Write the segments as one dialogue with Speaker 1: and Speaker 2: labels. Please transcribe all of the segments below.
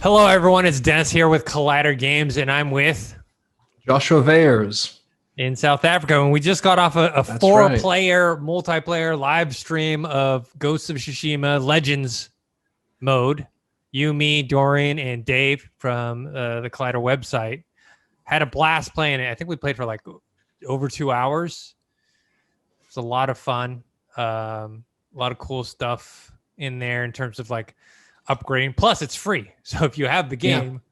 Speaker 1: Hello, everyone. It's Dennis here with Collider Games, and I'm with
Speaker 2: Josh Weyers.
Speaker 1: in South Africa. And we just got off a
Speaker 2: That's right.
Speaker 1: four-player multiplayer live stream of Ghost of Tsushima Legends mode. You, me, Dorian, and Dave from the Collider website had a blast playing it. I think we played for like over 2 hours. It's a lot of fun. A lot of cool stuff in there in terms of like upgrading. Plus, it's free. So if you have the
Speaker 2: Yeah.
Speaker 1: game,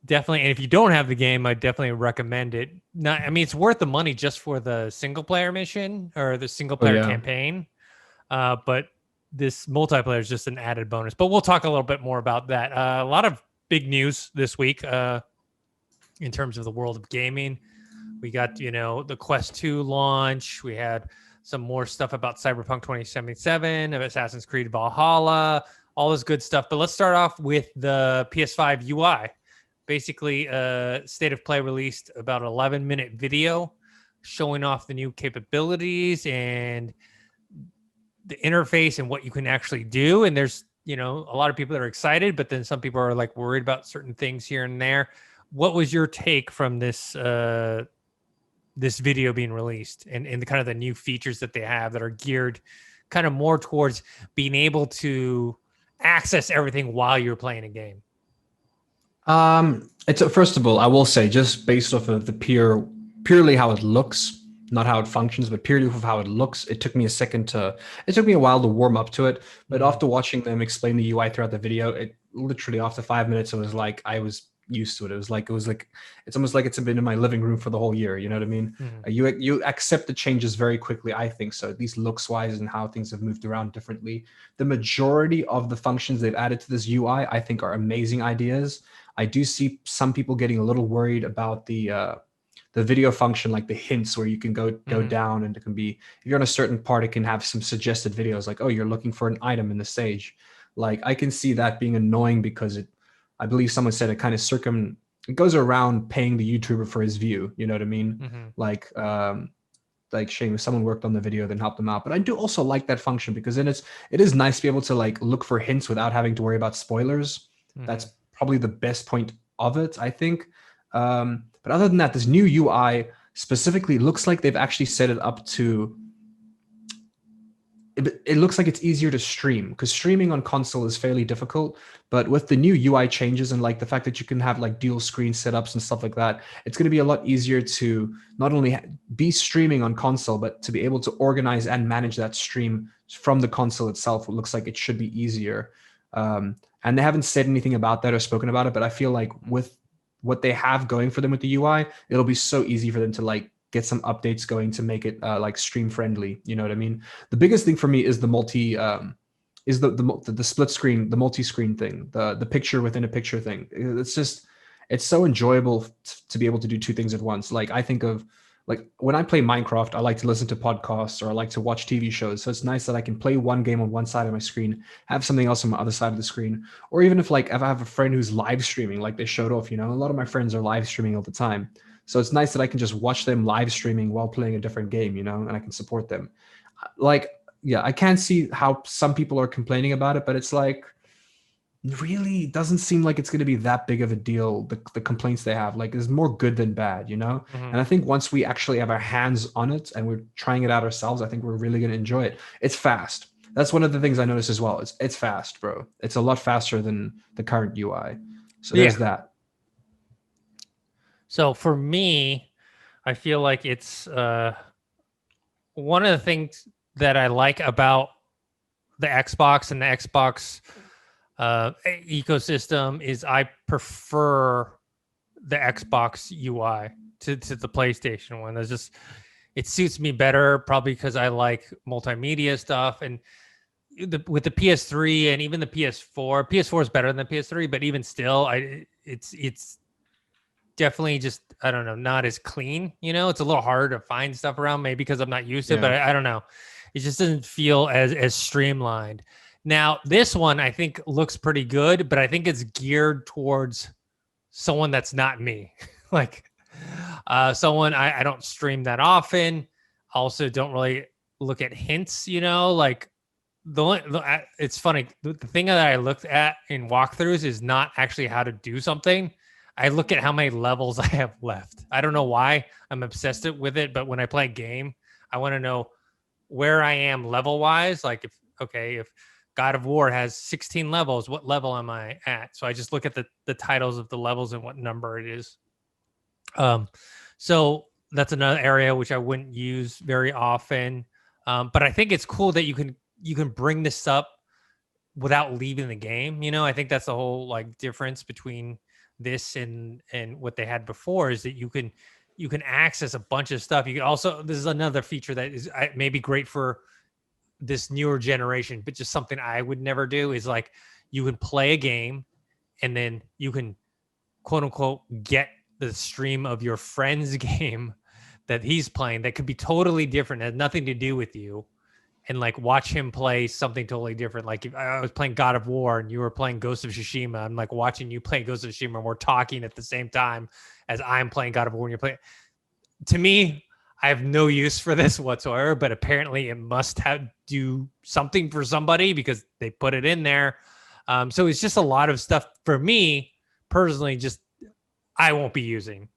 Speaker 1: definitely. And if you don't have the game, I definitely recommend it. Not, I mean, it's worth the money just for the single player mission or the single
Speaker 2: Oh
Speaker 1: player
Speaker 2: yeah.
Speaker 1: campaign. But this multiplayer is just an added bonus. But we'll talk a little bit more about that. A lot of big news this week in terms of the world of gaming. We got, the Quest 2 launch. We had some more stuff about Cyberpunk 2077, of Assassin's Creed Valhalla, all this good stuff. But let's start off with the PS5 UI. Basically, State of Play released about an 11-minute video showing off the new capabilities and the interface and what you can actually do. And there's, a lot of people that are excited, but then some people are like worried about certain things here and there. What was your take from this this video being released and the kind of the new features that they have that are geared kind of more towards being able to access everything while you're playing a game?
Speaker 2: It's first of all, I will say, just based off of the purely how it looks, not how it functions, but purely off of how it looks, it took me a while to warm up to it. But after watching them explain the UI throughout the video, it literally after 5 minutes, it was like I was used to it. It's almost like it's been in my living room for the whole year. You know what I mean? You accept the changes very quickly. I think so, at least looks wise and how things have moved around differently. The majority of the functions they've added to this UI, I think, are amazing ideas. I do see some people getting a little worried about the video function, like the hints where you can go down, and it can be, if you're on a certain part, it can have some suggested videos like, oh, you're looking for an item in the stage. Like, I can see that being annoying because I believe someone said it kind of it goes around paying the YouTuber for his view. You know what I mean? Like shame if someone worked on the video, then help them out. But I do also like that function because then it is nice to be able to like look for hints without having to worry about spoilers. That's probably the best point of it, I think. But other than that, this new UI specifically looks like they've actually set it up to. It looks like it's easier to stream because streaming on console is fairly difficult. But with the new UI changes and like the fact that you can have like dual screen setups and stuff like that, it's going to be a lot easier to not only be streaming on console, but to be able to organize and manage that stream from the console itself. It looks like it should be easier. And they haven't said anything about that or spoken about it, but I feel like with what they have going for them with the UI, it'll be so easy for them to like get some updates going to make it like stream friendly. You know what I mean? The biggest thing for me is the the split screen, the multi-screen thing, the picture within a picture thing. It's so enjoyable to be able to do two things at once. Like, I think of, like, when I play Minecraft, I like to listen to podcasts or I like to watch TV shows. So it's nice that I can play one game on one side of my screen, have something else on my other side of the screen. Or even if I have a friend who's live streaming, like they showed off, a lot of my friends are live streaming all the time. So it's nice that I can just watch them live streaming while playing a different game, and I can support them. Like, yeah, I can't see how some people are complaining about it, but it's like, really doesn't seem like it's going to be that big of a deal. The complaints they have, like, is more good than bad, And I think once we actually have our hands on it and we're trying it out ourselves, I think we're really going to enjoy it. It's fast. That's one of the things I noticed as well. It's fast, bro. It's a lot faster than the current UI. So there's that.
Speaker 1: So for me, I feel like it's one of the things that I like about the Xbox and the Xbox ecosystem is I prefer the Xbox UI to the PlayStation one. It suits me better, probably because I like multimedia stuff. And with the PS3 and even the PS4 is better than the PS3, but even still, it's definitely just, I don't know, not as clean. It's a little harder to find stuff around, maybe because I'm not used to it, but I don't know. It just doesn't feel as streamlined. Now, this one I think looks pretty good, but I think it's geared towards someone that's not me. Like someone I don't stream that often. Also don't really look at hints, like it's funny. The thing that I looked at in walkthroughs is not actually how to do something. I look at how many levels I have left. I don't know why I'm obsessed with it, but when I play a game, I want to know where I am level wise. Like if God of War has 16 levels, what level am I at? So I just look at the titles of the levels and what number it is. So that's another area which I wouldn't use very often. But I think it's cool that you can bring this up without leaving the game. I think that's the whole like difference between this and what they had before is that you can access a bunch of stuff. You can also, this is another feature that is maybe great for this newer generation, but just something I would never do is like you can play a game and then you can quote unquote get the stream of your friend's game that he's playing that could be totally different, has nothing to do with you, and like watch him play something totally different. Like if I was playing God of War and you were playing Ghost of Tsushima, I'm like watching you play Ghost of Tsushima and we're talking at the same time as I'm playing God of War and you're playing. To me, I have no use for this whatsoever, but apparently it must have do something for somebody because they put it in there. So it's just a lot of stuff for me personally, just I won't be using,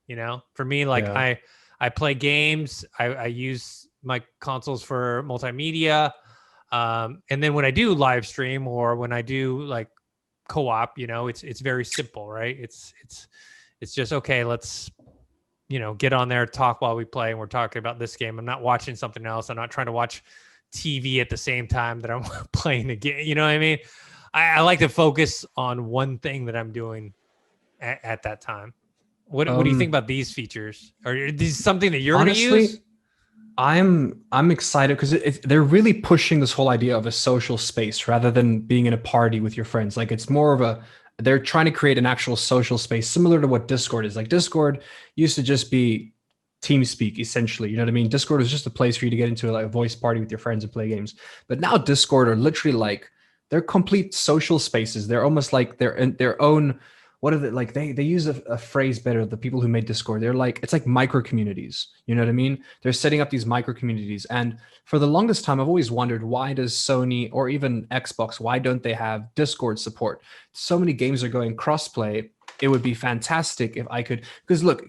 Speaker 1: for me, like
Speaker 2: Yeah.
Speaker 1: I play games. I use my consoles for multimedia. And then when I do live stream or when I do like co-op, it's very simple, right? It's just, okay, let's, get on there, talk while we play. And we're talking about this game. I'm not watching something else. I'm not trying to watch TV at the same time that I'm playing the game. You know what I mean? I like to focus on one thing that I'm doing at that time. What do you think about these features? Are these something that you're going to use?
Speaker 2: Honestly, I'm excited because they're really pushing this whole idea of a social space rather than being in a party with your friends. Like it's more of they're trying to create an actual social space similar to what Discord is. Like Discord used to just be TeamSpeak essentially. You know what I mean? Discord was just a place for you to get into like a voice party with your friends and play games. But now Discord are literally like they're complete social spaces. They're almost like they're in their own what are they like they use a phrase better, the people who made Discord. They're like it's like micro communities. You know what I mean? They're setting up these micro communities. And for the longest time, I've always wondered, why does Sony or even Xbox, why don't they have Discord support? So many games are going crossplay. It would be fantastic if I could, because look,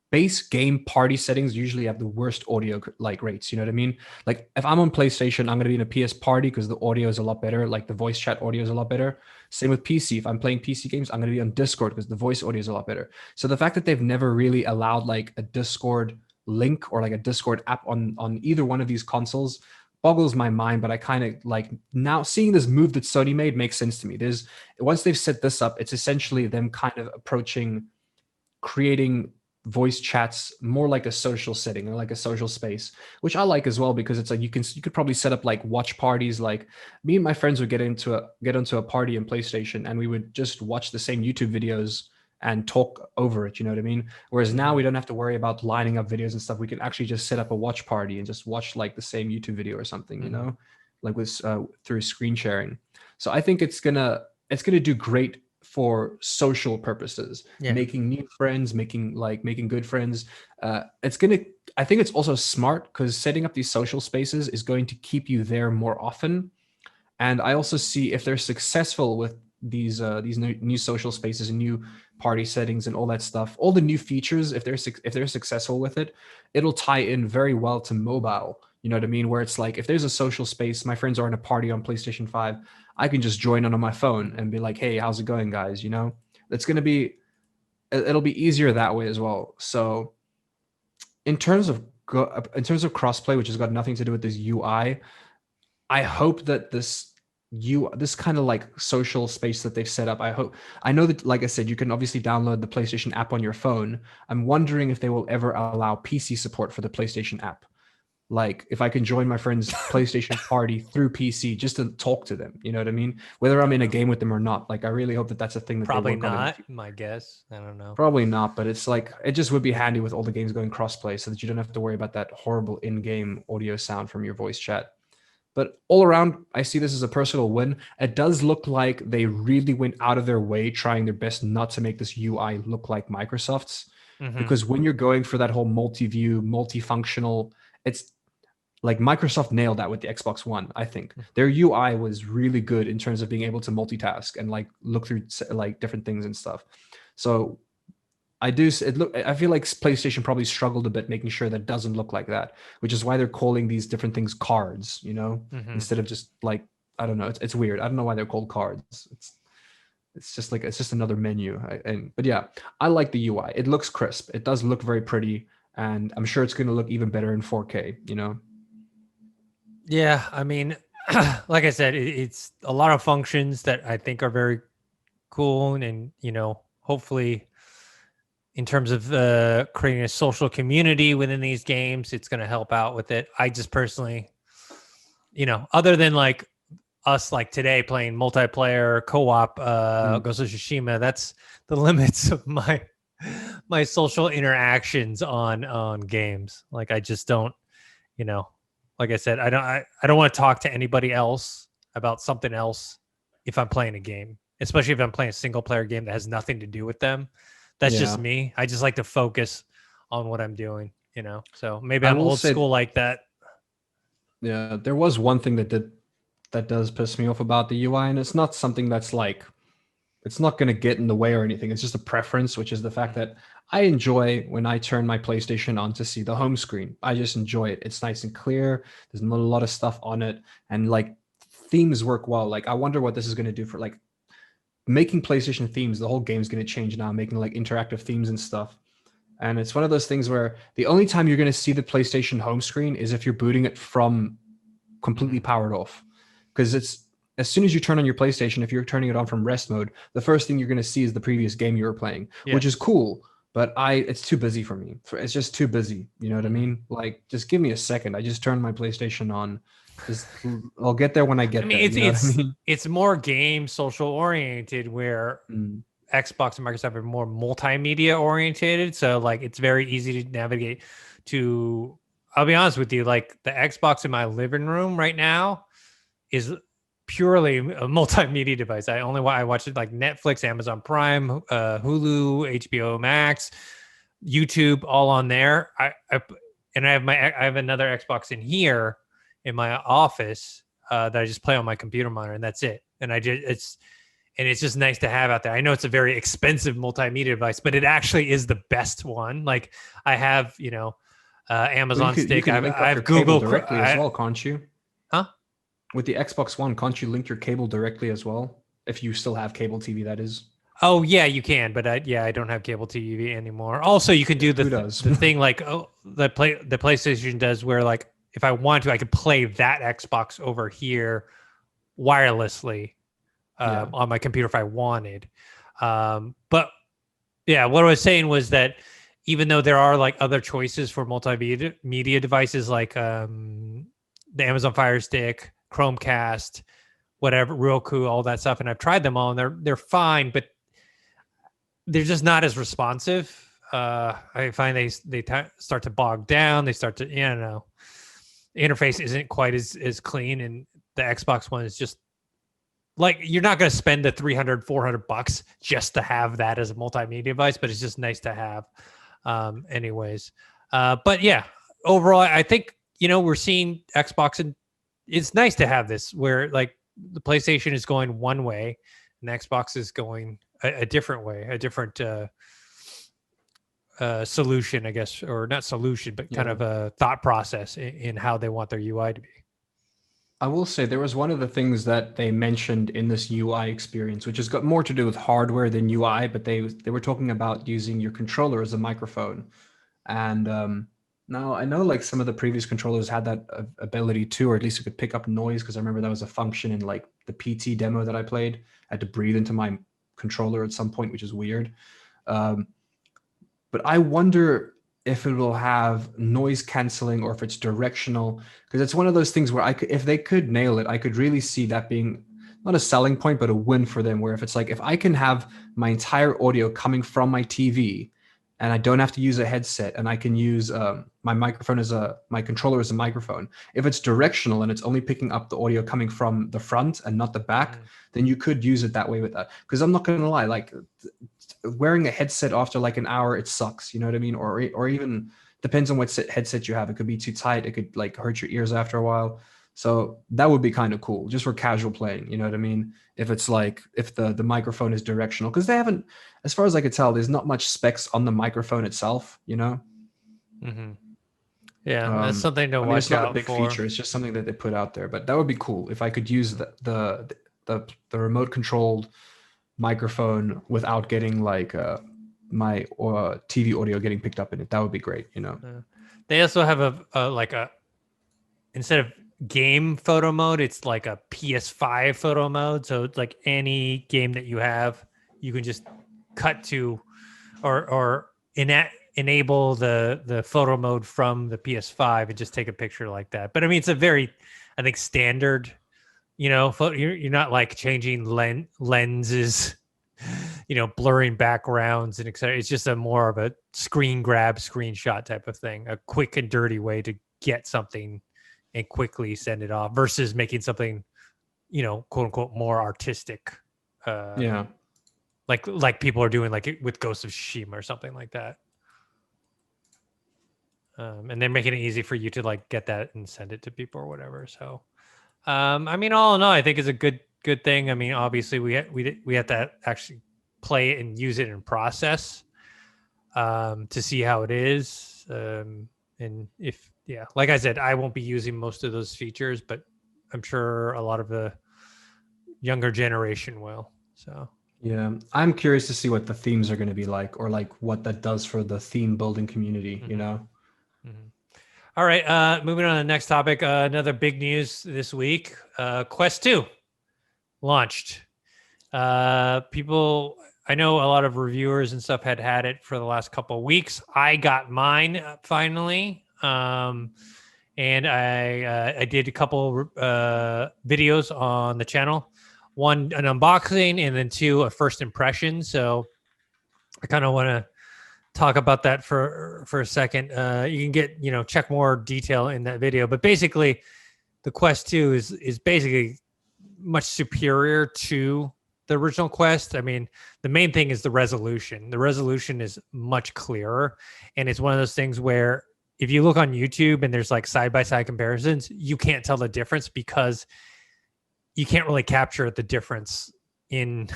Speaker 2: base game party settings usually have the worst audio like rates. You know what I mean? Like if I'm on PlayStation, I'm going to be in a PS party because the audio is a lot better. Like the voice chat audio is a lot better. Same with PC. If I'm playing PC games, I'm going to be on Discord because the voice audio is a lot better. So the fact that they've never really allowed like a Discord link or like a Discord app on either one of these consoles boggles my mind. But I kind of like now seeing this move that Sony made makes sense to me. There's once they've set this up, it's essentially them kind of approaching creating voice chats more like a social setting or like a social space, which I like as well, because it's like you could probably set up like watch parties. Like me and my friends would get into a party in PlayStation and we would just watch the same YouTube videos and talk over it. You know what I mean? Whereas now we don't have to worry about lining up videos and stuff. We can actually just set up a watch party and just watch like the same YouTube video or something, like with through screen sharing. So I think it's gonna do great for social purposes, making new friends, making good friends. I think it's also smart because setting up these social spaces is going to keep you there more often. And I also see if they're successful with these new social spaces and new party settings and all that stuff, all the new features, if they're successful with it, it'll tie in very well to mobile. You know what I mean? Where it's like if there's a social space, my friends are in a party on PlayStation 5, I can just join on my phone and be like, "Hey, how's it going, guys?" It'll be easier that way as well. So in terms of crossplay, which has got nothing to do with this UI, I hope that this kind of like social space that they've set up, I know that, like I said, you can obviously download the PlayStation app on your phone. I'm wondering if they will ever allow PC support for the PlayStation app. Like if I can join my friend's PlayStation party through PC just to talk to them, you know what I mean? Whether I'm in a game with them or not. Like I really hope that that's a thing that
Speaker 1: Probably
Speaker 2: they work on.
Speaker 1: not, my guess. I don't know.
Speaker 2: Probably not, but it's like it just would be handy with all the games going crossplay so that you don't have to worry about that horrible in-game audio sound from your voice chat. But all around, I see this as a personal win. It does look like they really went out of their way trying their best not to make this UI look like Microsoft's. Because when you're going for that whole multi-view, multifunctional, like Microsoft nailed that with the Xbox One. I think their UI was really good in terms of being able to multitask and like look through like different things and stuff. So I do. I feel like PlayStation probably struggled a bit making sure that it doesn't look like that, which is why they're calling these different things cards, instead of just like, I don't know. It's weird. I don't know why they're called cards. It's just like it's just another menu. But yeah, I like the UI. It looks crisp. It does look very pretty, and I'm sure it's going to look even better in 4K.
Speaker 1: Yeah, I mean, like I said, it's a lot of functions that I think are very cool, and hopefully, in terms of creating a social community within these games, it's going to help out with it. I just personally, other than like us like today playing multiplayer co-op Ghost of Tsushima, that's the limits of my social interactions on games. Like I just don't, like I said, I don't want to talk to anybody else about something else if I'm playing a game, especially if I'm playing a single player game that has nothing to do with them. That's just me. I just like to focus on what I'm doing, so maybe I'm old school like that.
Speaker 2: Yeah, there was one thing that does piss me off about the UI, and it's not something that's like, it's not going to get in the way or anything. It's just a preference, which is the fact that I enjoy when I turn my PlayStation on to see the home screen. I just enjoy it. It's nice and clear. There's not a lot of stuff on it, and like themes work well. Like I wonder what this is going to do for like making PlayStation themes. The whole game's going to change now, making like interactive themes and stuff. And it's one of those things where the only time you're going to see the PlayStation home screen is if you're booting it from completely powered off. Because it's as soon as you turn on your PlayStation, if you're turning it on from rest mode, the first thing you're going to see is the previous game you were playing, which is cool. But it's too busy for me. It's just too busy. You know what I mean? Like, just give me a second. I just turned my PlayStation on. I'll get there when I get there.
Speaker 1: It's more game social oriented, where Xbox and Microsoft are more multimedia oriented. So like it's very easy to navigate to. I'll be honest with you, like the Xbox in my living room right now is purely a multimedia device. I watch it like Netflix, Amazon Prime, Hulu, HBO Max, YouTube, all on there. I have another Xbox in here in my office that I just play on my computer monitor, and that's it. And it's just nice to have out there. I know it's a very expensive multimedia device, but it actually is the best one. Like I have, Amazon Stick. I have Google
Speaker 2: directly as well, can't you?
Speaker 1: Huh?
Speaker 2: With the Xbox One, can't you link your cable directly as well? If you still have cable TV, that is.
Speaker 1: Oh yeah, you can, but I don't have cable TV anymore. Also, you can do the thing like the PlayStation does, where like if I want to, I could play that Xbox over here wirelessly on my computer if I wanted. But yeah, what I was saying was that even though there are like other choices for multimedia devices like the Amazon Fire Stick, Chromecast, whatever, Roku, all that stuff, and I've tried them all, and they're fine, but they're just not as responsive. I find they start to bog down. They start to, the interface isn't quite as clean, and the Xbox One is just like, you're not going to spend the $300-$400 just to have that as a multimedia device, but it's just nice to have anyways. But yeah, overall, I think, we're seeing Xbox, and it's nice to have this where like the PlayStation is going one way and Xbox is going a different way, a different solution, I guess, or not solution, but kind of a thought process in how they want their UI to be.
Speaker 2: I will say there was one of the things that they mentioned in this UI experience, which has got more to do with hardware than UI, but they were talking about using your controller as a microphone. And now I know like some of the previous controllers had that ability too, or at least it could pick up noise, because I remember that was a function in like the PT demo that I played. I had to breathe into my controller at some point, which is weird. But I wonder if it will have noise canceling or if it's directional, because it's one of those things where if they could nail it, I could really see that being not a selling point, but a win for them, where if it's like, if I can have my entire audio coming from my TV and I don't have to use a headset, and I can use my microphone my controller as a microphone. If it's directional and it's only picking up the audio coming from the front and not the back, then you could use it that way with that. Because I'm not going to lie, like wearing a headset after like an hour, it sucks. You know what I mean? Or even Depends on what headset you have. It could be too tight. It could like hurt your ears after a while. So that would be kind of cool, just for casual playing. You know what I mean? If it's like if the microphone is directional, because they haven't, as far as I could tell, there's not much specs on the microphone itself. You know.
Speaker 1: Mm-hmm. Yeah, that's something to
Speaker 2: I mean,
Speaker 1: watch
Speaker 2: it's not
Speaker 1: out
Speaker 2: a big
Speaker 1: for.
Speaker 2: feature. It's just something that they put out there. But that would be cool if I could use the remote controlled microphone without getting like my TV audio getting picked up in it. That would be great. You know.
Speaker 1: They also have a instead of game photo mode, it's like a PS5 photo mode. So it's like any game that you have, you can just cut to or enable the photo mode from the PS5 and just take a picture like that. But I mean, it's a very, I think, standard, you know, you're not like changing lenses, you know, blurring backgrounds and etc. It's just a more of a screen grab, screenshot type of thing, a quick and dirty way to get something and quickly send it off versus making something, you know, quote unquote, more artistic.
Speaker 2: Yeah.
Speaker 1: Like people are doing like with Ghost of Tsushima or something like that. And they're making it easy for you to like get that and send it to people or whatever. So, I mean, all in all, I think is a good thing. I mean, obviously we have to actually play it and use it in process to see how it is. And if, yeah, like I said, I won't be using most of those features, but I'm sure a lot of the younger generation will. So.
Speaker 2: Yeah, I'm curious to see what the themes are going to be like, or like what that does for the theme building community, you know?
Speaker 1: Mm-hmm. All right, moving on to the next topic. Another big news this week. Quest 2 launched. People, I know a lot of reviewers and stuff had it for the last couple of weeks. I got mine finally. And I did a couple videos on the channel. One, an unboxing, and then two, a first impression. So I kind of want to talk about that for a second. You can get, you know, check more detail in that video. But basically, the Quest 2 is basically much superior to the original Quest. I mean, the main thing is the resolution. The resolution is much clearer. And it's one of those things where if you look on YouTube and there's like side-by-side comparisons, you can't tell the difference because you can't really capture the difference in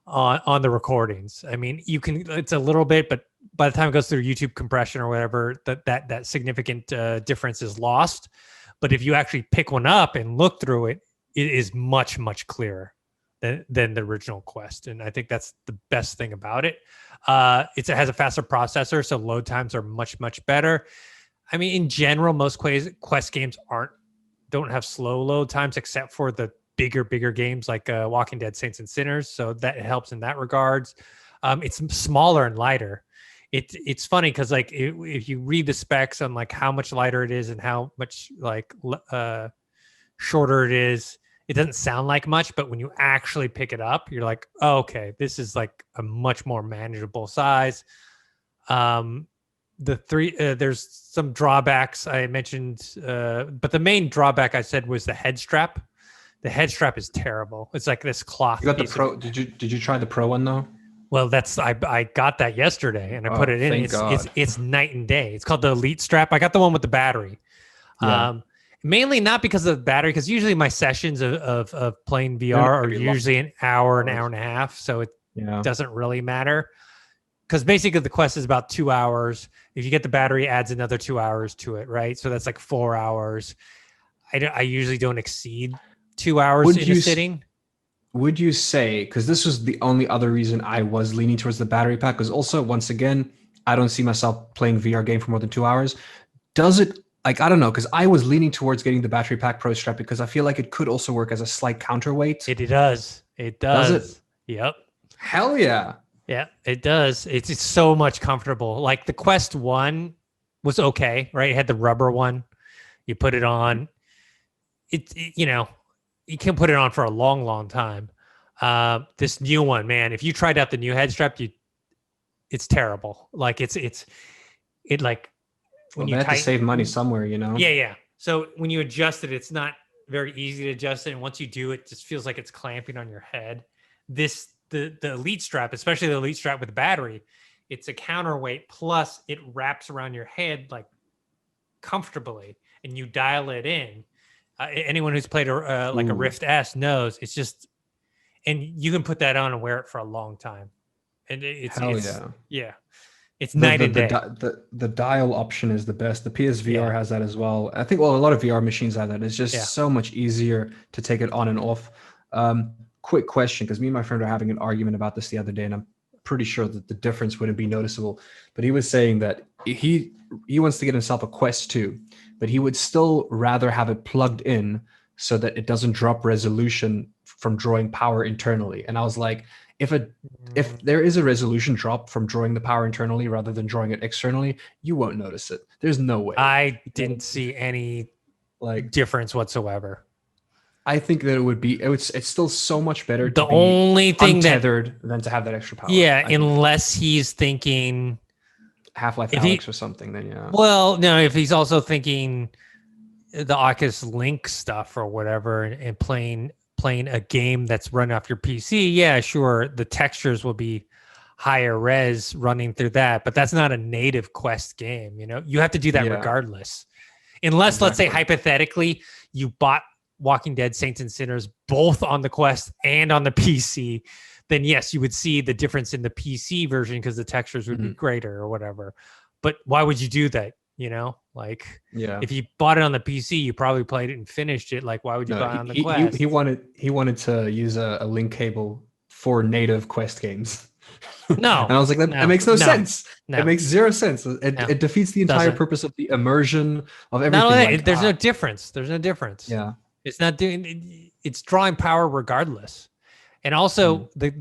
Speaker 1: on the recordings. I mean, you can, it's a little bit, but by the time it goes through YouTube compression or whatever, that significant difference is lost. But if you actually pick one up and look through it, it is much, much clearer than the original Quest. And I think that's the best thing about it. It has a faster processor, so load times are much, much better. I mean, in general, most Quest games don't have slow load times except for the bigger games like Walking Dead, Saints and Sinners. So that helps in that regards. It's smaller and lighter. It's funny because like if you read the specs on like how much lighter it is and how much like shorter it is, it doesn't sound like much, but when you actually pick it up, you're like, oh, okay, this is like a much more manageable size. There's some drawbacks I mentioned, but the main drawback I said was the head strap. The head strap is terrible. It's like this cloth.
Speaker 2: You got the Pro. Did you try the Pro one though?
Speaker 1: Well, I got that yesterday and I put it in. It's night and day. It's called the Elite strap. I got the one with the battery. Yeah. Mainly not because of the battery, because usually my sessions of playing VR are usually an hour and a half. So it doesn't really matter. Because basically the Quest is about 2 hours. If you get the battery, it adds another 2 hours to it, right? So that's like 4 hours. I usually don't exceed 2 hours in a sitting.
Speaker 2: Would you say, because this was the only other reason I was leaning towards the battery pack, because also, once again, I don't see myself playing VR game for more than 2 hours. Does it, like, I don't know, because I was leaning towards getting the battery pack Pro strap because I feel like it could also work as a slight counterweight.
Speaker 1: It does. It does.
Speaker 2: Does it?
Speaker 1: Yep.
Speaker 2: Hell yeah.
Speaker 1: Yeah, it does. It's so much comfortable. Like the Quest 1 was okay, right? It had the rubber one. You put it on. You know, you can put it on for a long, long time. This new one, man, if you tried out the new head strap, it's terrible. Like it like when you
Speaker 2: have to save money somewhere, you know?
Speaker 1: Yeah. So when you adjust it, it's not very easy to adjust it. And once you do, it just feels like it's clamping on your head. The Elite strap, especially the Elite strap with the battery, it's a counterweight plus it wraps around your head like comfortably, and you dial it in. Anyone who's played like a Rift S knows it's just, and you can put that on and wear it for a long time, and it's it's night and day.
Speaker 2: The dial option is the best. The PSVR has that as well. I think a lot of VR machines have that. It's just so much easier to take it on and off. Quick question, because me and my friend are having an argument about this the other day, and I'm pretty sure that the difference wouldn't be noticeable. But he was saying that he wants to get himself a Quest 2, but he would still rather have it plugged in so that it doesn't drop resolution from drawing power internally. And I was like, if there is a resolution drop from drawing the power internally rather than drawing it externally, you won't notice it. There's no way.
Speaker 1: I didn't see any difference whatsoever.
Speaker 2: I think that it's still so much better
Speaker 1: the only thing
Speaker 2: untethered than to have that extra power.
Speaker 1: Yeah, unless he's thinking
Speaker 2: Half-Life Alyx or something, then yeah.
Speaker 1: Well, no, if he's also thinking the Oculus Link stuff or whatever, and playing a game that's run off your PC, yeah, sure, the textures will be higher res running through that, but that's not a native Quest game. You have to do that regardless, unless let's say hypothetically you bought Walking Dead Saints and Sinners both on the Quest and on the PC, then yes, you would see the difference in the PC version because the textures would be greater or whatever. But why would you do that? If you bought it on the PC, you probably played it and finished it. Like, why would you buy it on the Quest?
Speaker 2: He wanted to use a link cable for native Quest games.
Speaker 1: No,
Speaker 2: and I was like, that makes no sense. No. It makes zero sense. It defeats the entire purpose of the immersion of everything.
Speaker 1: Not only that, there's no difference. There's no difference.
Speaker 2: Yeah.
Speaker 1: It's not doing. It's drawing power regardless, and also the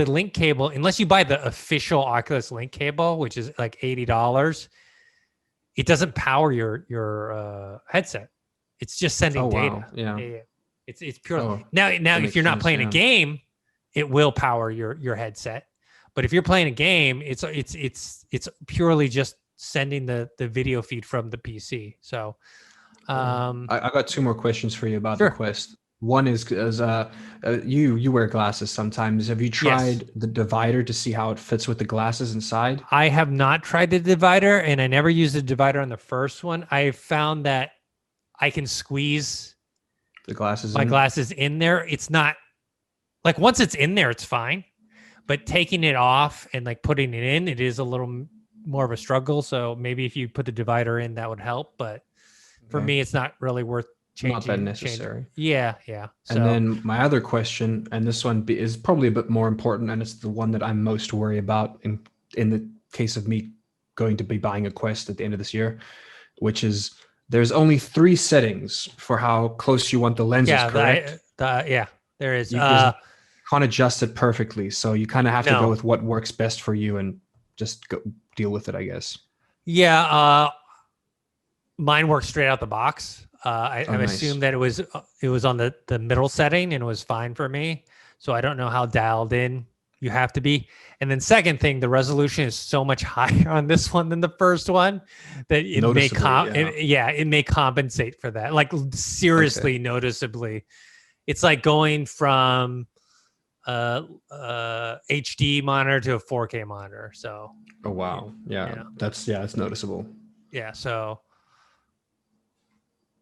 Speaker 1: link cable. Unless you buy the official Oculus Link cable, which is like $80, it doesn't power your headset. It's just sending data.
Speaker 2: Wow. Yeah.
Speaker 1: It's pure. Now if you're not playing a game, it will power your headset. But if you're playing a game, it's purely just sending the video feed from the PC. So.
Speaker 2: I got two more questions for you about the Quest. One is you wear glasses sometimes. Have you tried the divider to see how it fits with the glasses inside?
Speaker 1: I have not tried the divider, and I never used the divider on the first one. I found that I can squeeze my glasses in there. It's not like once it's in there, it's fine. But taking it off and like putting it in, it is a little more of a struggle. So maybe if you put the divider in, that would help. But for me, it's not really worth changing. Not that
Speaker 2: necessary.
Speaker 1: Yeah. So,
Speaker 2: and then my other question, and this one is probably a bit more important, and it's the one that I'm most worried about in the case of me going to be buying a Quest at the end of this year, which is there's only 3 settings for how close you want the lenses, correct?
Speaker 1: There is.
Speaker 2: You can't adjust it perfectly, so you kind of have to go with what works best for you and just deal with it, I guess.
Speaker 1: Yeah. Mine works straight out the box. I assumed that it was on the middle setting and it was fine for me. So I don't know how dialed in you have to be. And then second thing, the resolution is so much higher on this one than the first one that it may compensate for that. Like seriously, noticeably. It's like going from HD monitor to a 4K monitor. So.
Speaker 2: Oh wow! Yeah, it's noticeable.
Speaker 1: Yeah. So.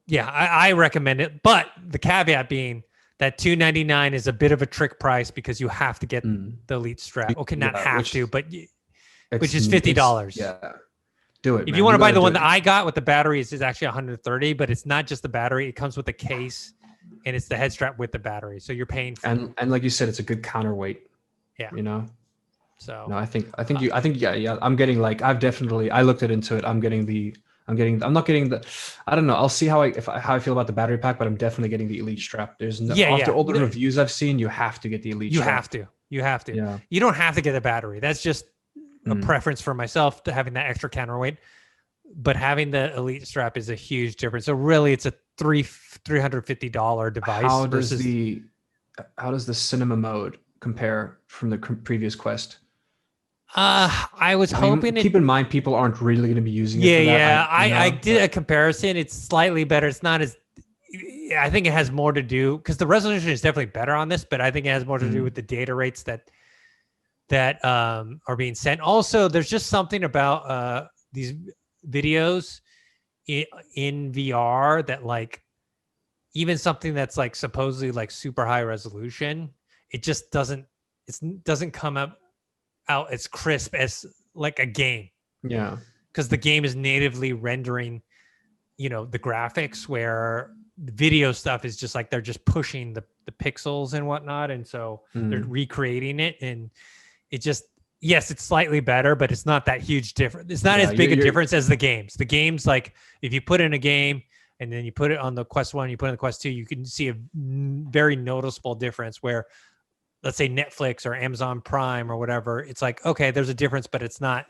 Speaker 1: Yeah, I recommend it, but the caveat being that $299 is a bit of a trick price because you have to get the Elite strap. Okay, not which is $50.
Speaker 2: Yeah, do it.
Speaker 1: If you want to buy the one that I got with the battery, it's actually $130, but it's not just the battery; it comes with a case, and it's the head strap with the battery. So you're paying for
Speaker 2: and like you said, it's a good counterweight.
Speaker 1: Yeah, So
Speaker 2: no, I think I'm getting I looked into it. I'm not getting the, I don't know. I'll see how I feel about the battery pack, but I'm definitely getting the Elite strap. There's after all the reviews I've seen, you have to get the Elite strap.
Speaker 1: You have to.
Speaker 2: Yeah.
Speaker 1: You don't have to get a battery. That's just a preference for myself to having that extra counterweight. But having the Elite strap is a huge difference. So really it's a $350 device.
Speaker 2: How does the cinema mode compare from the previous Quest?
Speaker 1: I was hoping.
Speaker 2: Keep in mind, people aren't really going to be using it.
Speaker 1: I did a comparison. It's slightly better. It's not as. I think it has more to do because the resolution is definitely better on this, but I think it has more to do with the data rates that that are being sent. Also, there's just something about these videos in VR that like even something that's like supposedly like super high resolution, it just doesn't come out as crisp as like a game.
Speaker 2: Yeah.
Speaker 1: Because the game is natively rendering, the graphics, where the video stuff is just like they're just pushing the pixels and whatnot. And so they're recreating it. And it just, yes, it's slightly better, but it's not that huge difference. It's not as big a difference as the games. The games, like if you put in a game and then you put it on the Quest 1, you put it in the Quest 2, you can see a very noticeable difference where, let's say Netflix or Amazon Prime or whatever, it's like, okay, there's a difference, but it's not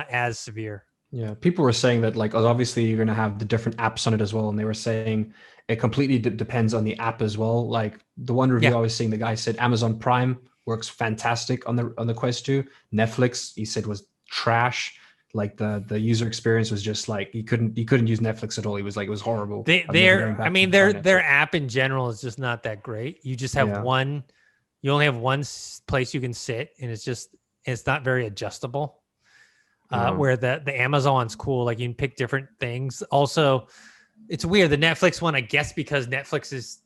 Speaker 1: as severe.
Speaker 2: Yeah, people were saying that like obviously you're gonna have the different apps on it as well, and they were saying it completely depends on the app as well. Like the one review I was seeing, the guy said Amazon Prime works fantastic on the Quest 2. Netflix, he said, was trash. Like the user experience was just like he couldn't use Netflix at all. He was like, it was horrible.
Speaker 1: Their app in general is just not that great. You just have one. You only have one place you can sit, and it's not very adjustable. Where the Amazon's cool, like you can pick different things. Also, it's weird. The Netflix one, I guess, because Netflix is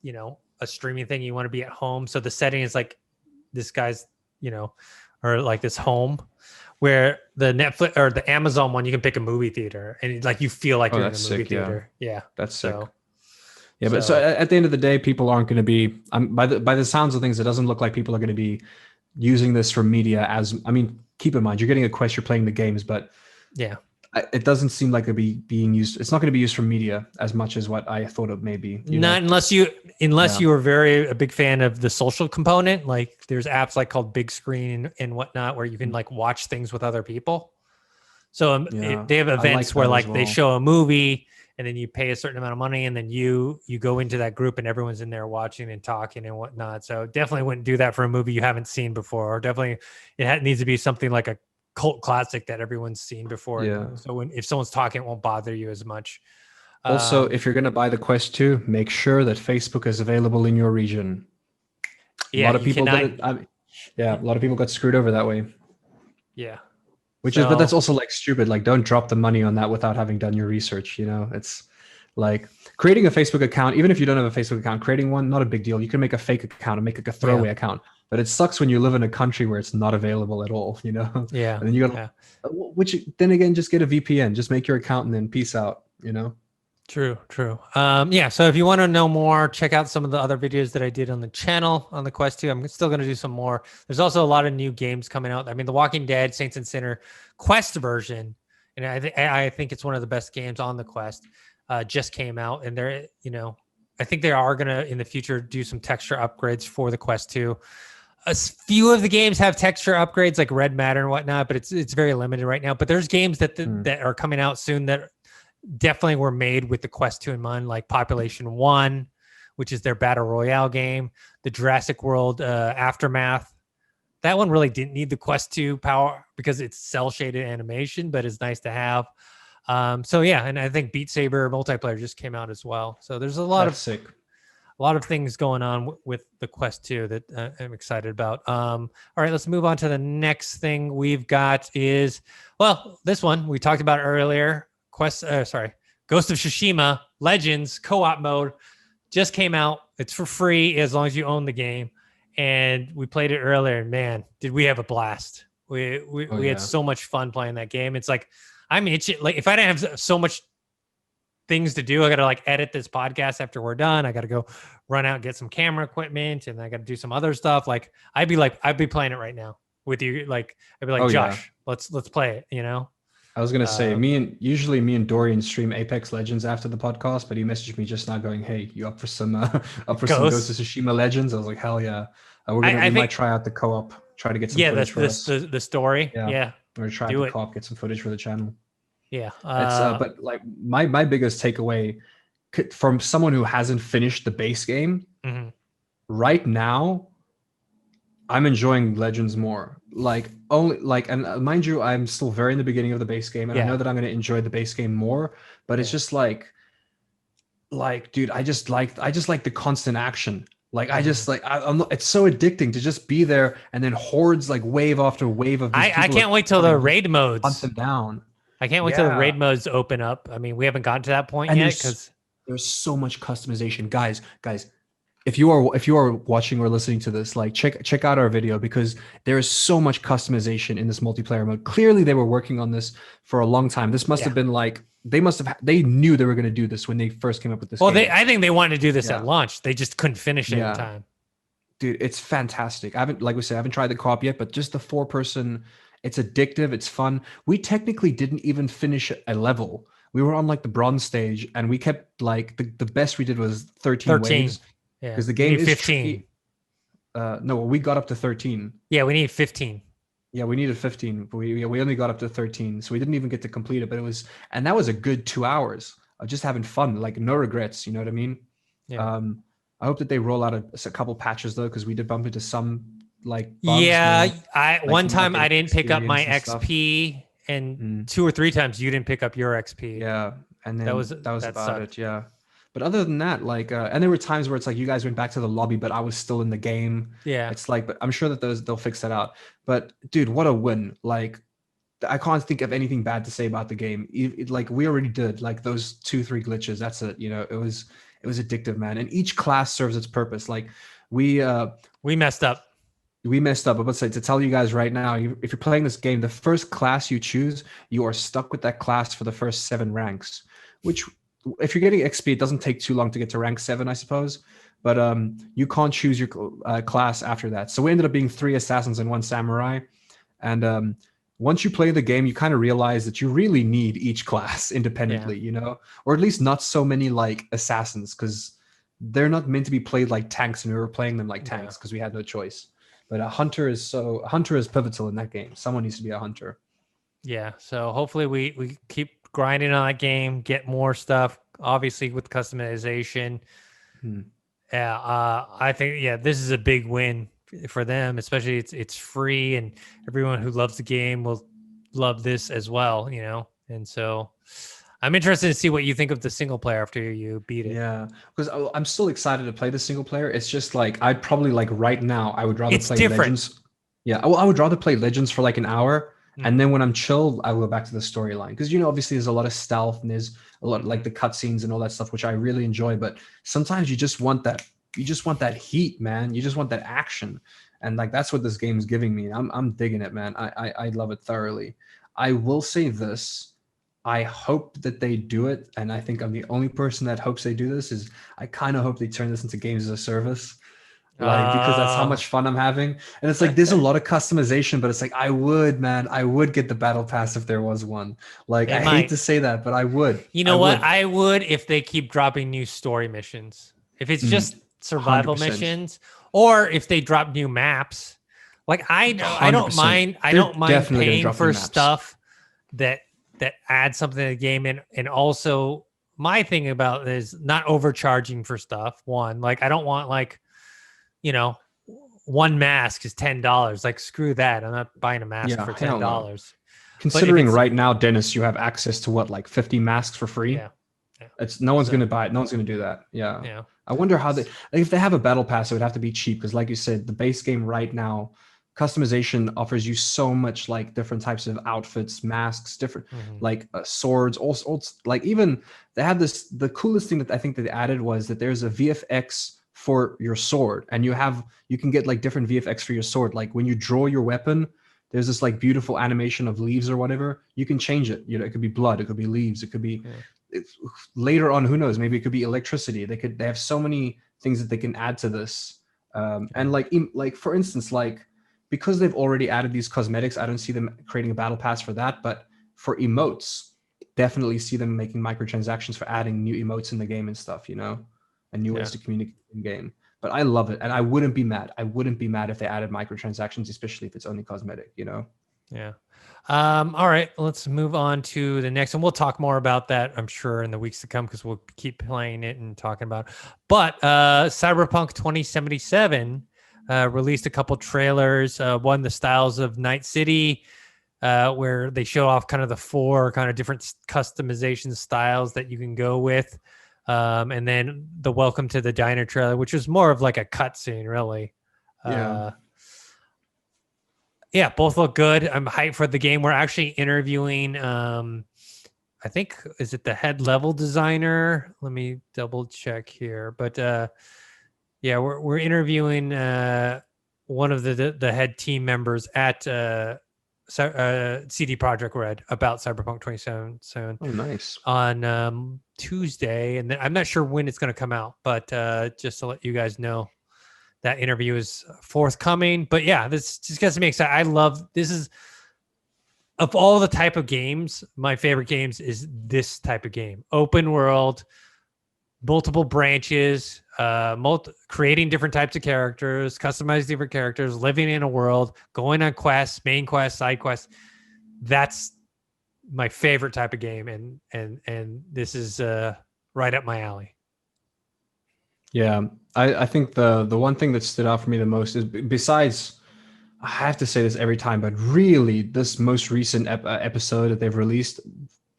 Speaker 1: a streaming thing. You want to be at home, so the setting is like this guy's, or like this home. Where the Netflix or the Amazon one, you can pick a movie theater, and like you feel like you're in a movie theater. Yeah,
Speaker 2: that's sick. Yeah, but so at the end of the day, people aren't going to be. By the sounds of things, it doesn't look like people are going to be using this for media. Keep in mind, you're getting a Quest, you're playing the games, but it doesn't seem like it'll be being used. It's not going to be used for media as much as what I thought it may be.
Speaker 1: Not unless you were a big fan of the social component. Like there's apps like called Big Screen and whatnot where you can like watch things with other people. So they have events where like they show a movie and then you pay a certain amount of money and then you go into that group and everyone's in there watching and talking and whatnot. So definitely wouldn't do that for a movie you haven't seen before. Or definitely it needs to be something like a cult classic that everyone's seen before.
Speaker 2: Yeah.
Speaker 1: So if someone's talking, it won't bother you as much.
Speaker 2: Also, if you're going to buy the Quest 2, make sure that Facebook is available in your region.
Speaker 1: Yeah,
Speaker 2: a lot of people a lot of people got screwed over that way.
Speaker 1: Yeah.
Speaker 2: But that's also like stupid. Like, don't drop the money on that without having done your research. It's like creating a Facebook account. Even if you don't have a Facebook account, creating one, not a big deal. You can make a fake account and make like a throwaway account. But it sucks when you live in a country where it's not available at all.
Speaker 1: Yeah.
Speaker 2: And then you got which then again, just get a VPN. Just make your account and then peace out.
Speaker 1: True. So if you want to know more, check out some of the other videos that I did on the channel on the Quest 2. I'm still going to do some more. There's also a lot of new games coming out. The Walking Dead, Saints and Sinner Quest version, and I think it's one of the best games on the Quest, just came out. And they're, I think they are going to, in the future, do some texture upgrades for the Quest 2. A few of the games have texture upgrades like Red Matter and whatnot, but it's very limited right now. But there's games that are coming out soon that definitely were made with the Quest 2 in mind, like Population 1, which is their battle royale game, the Jurassic World Aftermath. That one really didn't need the Quest 2 power because it's cell shaded animation, but it's nice to have. And I think Beat Saber multiplayer just came out as well. So there's a lot of things going on with the Quest 2 that I'm excited about. All right, let's move on to the next thing we've got is, this one we talked about earlier. Ghost of Tsushima Legends co-op mode just came out. It's for free as long as you own the game. And we played it earlier, and man, did we have a blast. We had so much fun playing that game. It's like, I'm itching. Like if I didn't have so much things to do, I got to like edit this podcast after we're done. I got to go run out and get some camera equipment, and I got to do some other stuff. Like I'd be playing it right now with you. Like I'd be like, Josh, let's play it,
Speaker 2: I was gonna say, usually me and Dorian stream Apex Legends after the podcast, but he messaged me just now going, "Hey, you up for some Ghost of Tsushima Legends?" I was like, "Hell yeah!" We might try out the co-op, try to get some footage for us.
Speaker 1: The story. Yeah.
Speaker 2: We're gonna try the co-op, get some footage for the channel.
Speaker 1: Yeah.
Speaker 2: But like my biggest takeaway from someone who hasn't finished the base game right now, I'm enjoying Legends more. And mind you, I'm still very in the beginning of the base game, and I know that I'm going to enjoy the base game more. But it's just like, dude, I just like the constant action. Like I just like I'm not, it's so addicting to just be there and then hordes like wave after wave of these people.
Speaker 1: I can't wait till the raid
Speaker 2: hunt
Speaker 1: modes.
Speaker 2: them down.
Speaker 1: I can't wait till the raid modes open up. I mean, we haven't gotten to that point
Speaker 2: And
Speaker 1: yet because
Speaker 2: there's so much customization, guys. If you are watching or listening to this, like check out our video because there is so much customization in this multiplayer mode. Clearly, they were working on this for a long time. This must have been like they knew they were going to do this when they first came up with this.
Speaker 1: Well,
Speaker 2: game.
Speaker 1: I think they wanted to do this at launch. They just couldn't finish it in time.
Speaker 2: Dude, it's fantastic. I haven't tried the co-op yet, but just the 4-person, it's addictive. It's fun. We technically didn't even finish a level. We were on like the bronze stage, and we kept like the best we did was 13 waves. Because the game is
Speaker 1: 15.
Speaker 2: No, we got up to 13.
Speaker 1: Yeah, we need 15.
Speaker 2: Yeah, we needed 15, but we only got up to 13, so we didn't even get to complete it. But that was a good 2 hours of just having fun, like no regrets. You know what I mean?
Speaker 1: Yeah.
Speaker 2: I hope that they roll out a couple patches though, because we did bump into some like bugs.
Speaker 1: Yeah, one
Speaker 2: some,
Speaker 1: time
Speaker 2: like,
Speaker 1: I didn't pick up my
Speaker 2: experience
Speaker 1: XP, and 2 or 3 times you didn't pick up your XP.
Speaker 2: Yeah, and then that was about
Speaker 1: sucked.
Speaker 2: it. Yeah. But other than that, like, and there were times where it's like you guys went back to the lobby, but I was still in the game.
Speaker 1: Yeah.
Speaker 2: It's like, but I'm sure that they'll fix that out. But dude, what a win! Like, I can't think of anything bad to say about the game. Like we already did, like those 2-3 glitches. That's it. You know, it was addictive, man. And each class serves its purpose. Like we
Speaker 1: messed up.
Speaker 2: I'm about to say, to tell you guys right now, if you're playing this game, the first class you choose, you are stuck with that class for the first 7 ranks, which if you're getting XP, it doesn't take too long to get to rank 7, I suppose. But you can't choose your class after that. So we ended up being 3 assassins and 1 samurai. And once you play the game, you kind of realize that you really need each class independently, you know, or at least not so many like assassins, because they're not meant to be played like tanks, and we were playing them like tanks because we had no choice. But a hunter is pivotal in that game. Someone needs to be a hunter.
Speaker 1: Yeah. So hopefully we keep grinding on that game, get more stuff, obviously with customization. Yeah, I think this is a big win for them, especially it's free, and everyone who loves the game will love this as well, you know. And so I'm interested to see what you think of the single player after you beat it.
Speaker 2: Yeah, because I'm still excited to play the single player. It's just like I'd probably like right now I would rather play Legends. Yeah, I would rather play Legends for like an hour. And then when I'm chill, I will go back to the storyline. Because, you know, obviously there's a lot of stealth and there's a lot of like the cutscenes and all that stuff, which I really enjoy. But sometimes you just want that. You just want that heat, man. You just want that action. And like that's what this game is giving me. I'm digging it, man. I love it thoroughly. I will say this. I hope that they do it. And I think I'm the only person that hopes they do this. Is I kind of hope they turn this into games as a service. Like, because that's how much fun I'm having. And it's like there's a lot of customization, but it's like I would get the battle pass if there was one. Like I hate to say that, but I would.
Speaker 1: You know what? I would if they keep dropping new story missions. If it's just survival
Speaker 2: 100%.
Speaker 1: missions, or if they drop new maps. Like I don't mind paying for stuff that adds something to the game, and also my thing about it is not overcharging for stuff. One, like I don't want like, you know, one mask is $10. Like screw that. I'm not buying a mask for $10. No.
Speaker 2: Considering right now, Dennis, you have access to what, like 50 masks for free?
Speaker 1: Yeah.
Speaker 2: It's no one's gonna buy it. No one's gonna do that. Yeah. I wonder how if they have a battle pass, it would have to be cheap because, like you said, the base game right now, customization offers you so much like different types of outfits, masks, different like swords, also like even they have this. The coolest thing that I think that they added was that there's a VFX for your sword, and you can get like different VFX for your sword. Like when you draw your weapon, there's this like beautiful animation of leaves or whatever. You can change it. You know, it could be blood, it could be leaves, it could be later on, who knows, maybe it could be electricity. They have so many things that they can add to this. And like for instance, like because they've already added these cosmetics, I don't see them creating a battle pass for that. But for emotes, definitely see them making microtransactions for adding new emotes in the game and stuff, you know, and new ways to communicate in game. But I love it, and I wouldn't be mad. I wouldn't be mad if they added microtransactions, especially if it's only cosmetic, you know.
Speaker 1: Yeah. All right, let's move on to the next one. We'll talk more about that, I'm sure, in the weeks to come because we'll keep playing it and talking about it. But Cyberpunk 2077 released a couple trailers. One, the styles of Night City, where they show off kind of the 4 kind of different customization styles that you can go with. And then the Welcome to the Diner trailer, which was more of like a cutscene, really.
Speaker 2: Yeah.
Speaker 1: Yeah, both look good. I'm hyped for the game. We're actually interviewing, I think, is it the head level designer? Let me double check here. But yeah, we're interviewing one of the head team members at CD Projekt Red about Cyberpunk 2077
Speaker 2: Oh, nice.
Speaker 1: on Tuesday, and then I'm not sure when it's going to come out, but just to let you guys know, that interview is forthcoming. But yeah, this just gets me excited. I love this. Is of all the type of games, my favorite games is this type of game: open world, multiple branches, creating different types of characters, customize different characters, living in a world, going on quests, main quests, side quests. That's my favorite type of game, and this is right up my alley.
Speaker 2: Yeah, I think the one thing that stood out for me the most is besides, I have to say this every time, but really this most recent episode that they've released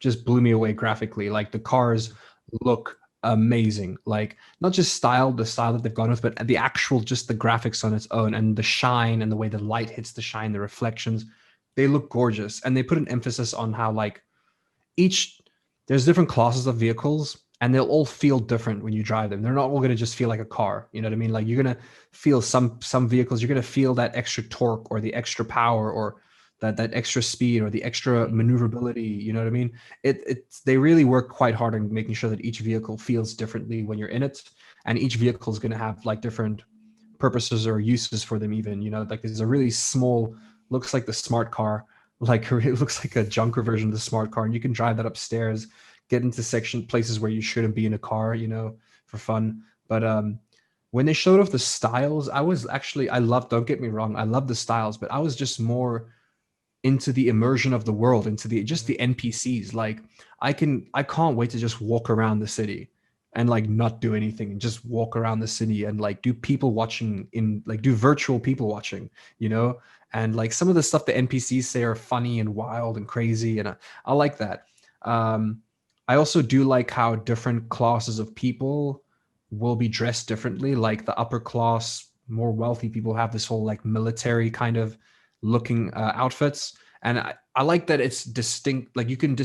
Speaker 2: just blew me away graphically. Like the cars look amazing. Like not just the style that they've gone with, but the actual just the graphics on its own and the shine and the way the light hits the shine, the reflections, they look gorgeous. And they put an emphasis on how like each there's different classes of vehicles and they'll all feel different when you drive them. They're not all going to just feel like a car. You know what I mean? Like you're going to feel some vehicles, you're going to feel that extra torque or the extra power or that extra speed or the extra maneuverability. You know what I mean? They really work quite hard on making sure that each vehicle feels differently when you're in it. And each vehicle is going to have like different purposes or uses for them even, you know, like there's a really small, looks like the smart car, like it looks like a junker version of the smart car, and you can drive that upstairs, get into places where you shouldn't be in a car, you know, for fun. But when they showed off the styles, I loved, don't get me wrong, I love the styles, but I was just more into the immersion of the world, into the just the NPCs. Like I can't wait to just walk around the city and like not do anything and just walk around the city and like do people watching in like do virtual people watching, you know? And like some of the stuff the NPCs say are funny and wild and crazy, and I like that. I also do like how different classes of people will be dressed differently. Like the upper class, more wealthy people have this whole like military kind of looking outfits, and I like that it's distinct. Like you can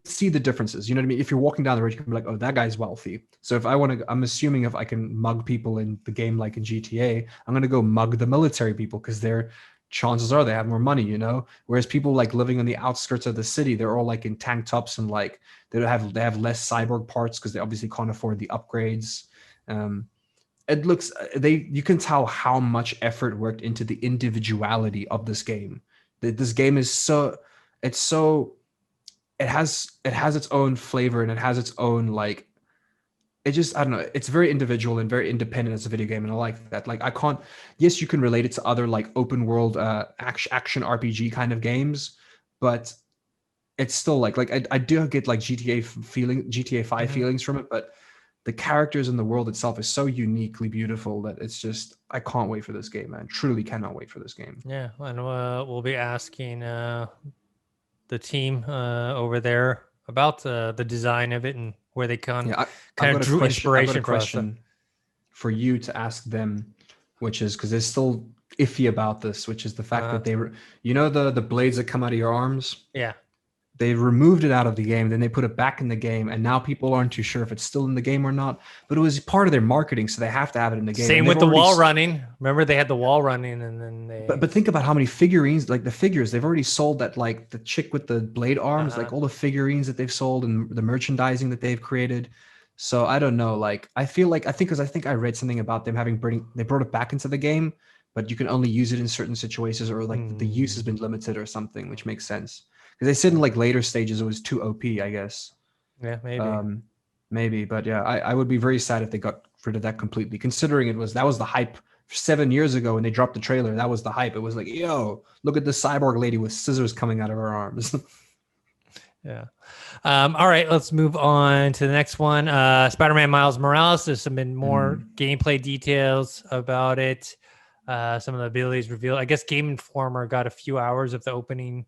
Speaker 2: see the differences. You know what I mean? If you're walking down the road, you can be like, oh, that guy's wealthy. So if I want to, I'm assuming if I can mug people in the game, like in GTA, I'm going to go mug the military people because their chances are they have more money, you know? Whereas people like living on the outskirts of the city, they're all like in tank tops and like they have less cyborg parts because they obviously can't afford the upgrades. It looks you can tell how much effort worked into the individuality of this game. This game is so it has its own flavor and it has its own like I don't know, it's very individual and very independent as a video game, and I like that. Like I can't, yes, you can relate it to other like open world action RPG kind of games, but it's still like I do get like GTA 5 feelings from it, but the characters and the world itself is so uniquely beautiful that it's just I can't wait for this game, man. Truly cannot wait for this game.
Speaker 1: Yeah, and we'll be asking the team over there about the design of it and where they kind of drew inspiration for us.
Speaker 2: For you to ask them, which is because they're still iffy about this, which is the fact that you know the blades that come out of your arms.
Speaker 1: Yeah.
Speaker 2: They removed it out of the game, then they put it back in the game, and now people aren't too sure if it's still in the game or not. But it was part of their marketing, so they have to have it in the game.
Speaker 1: Same with the wall running. Remember, they had the wall running, and then they.
Speaker 2: But think about how many figurines, like the figures, they've already sold. That like the chick with the blade arms, like all the figurines that they've sold and the merchandising that they've created. So I don't know. Like I think I read something about them they brought it back into the game, but you can only use it in certain situations, or like the use has been limited or something, which makes sense. Because they said in like later stages it was too OP, I guess.
Speaker 1: Yeah, maybe.
Speaker 2: Maybe, but yeah, I would be very sad if they got rid of that completely. Considering that was the hype 7 years ago when they dropped the trailer. That was the hype. It was like, yo, look at this cyborg lady with scissors coming out of her arms.
Speaker 1: Yeah. All right, let's move on to the next one. Spider-Man Miles Morales. There's been more gameplay details about it. Some of the abilities revealed. I guess Game Informer got a few hours of the opening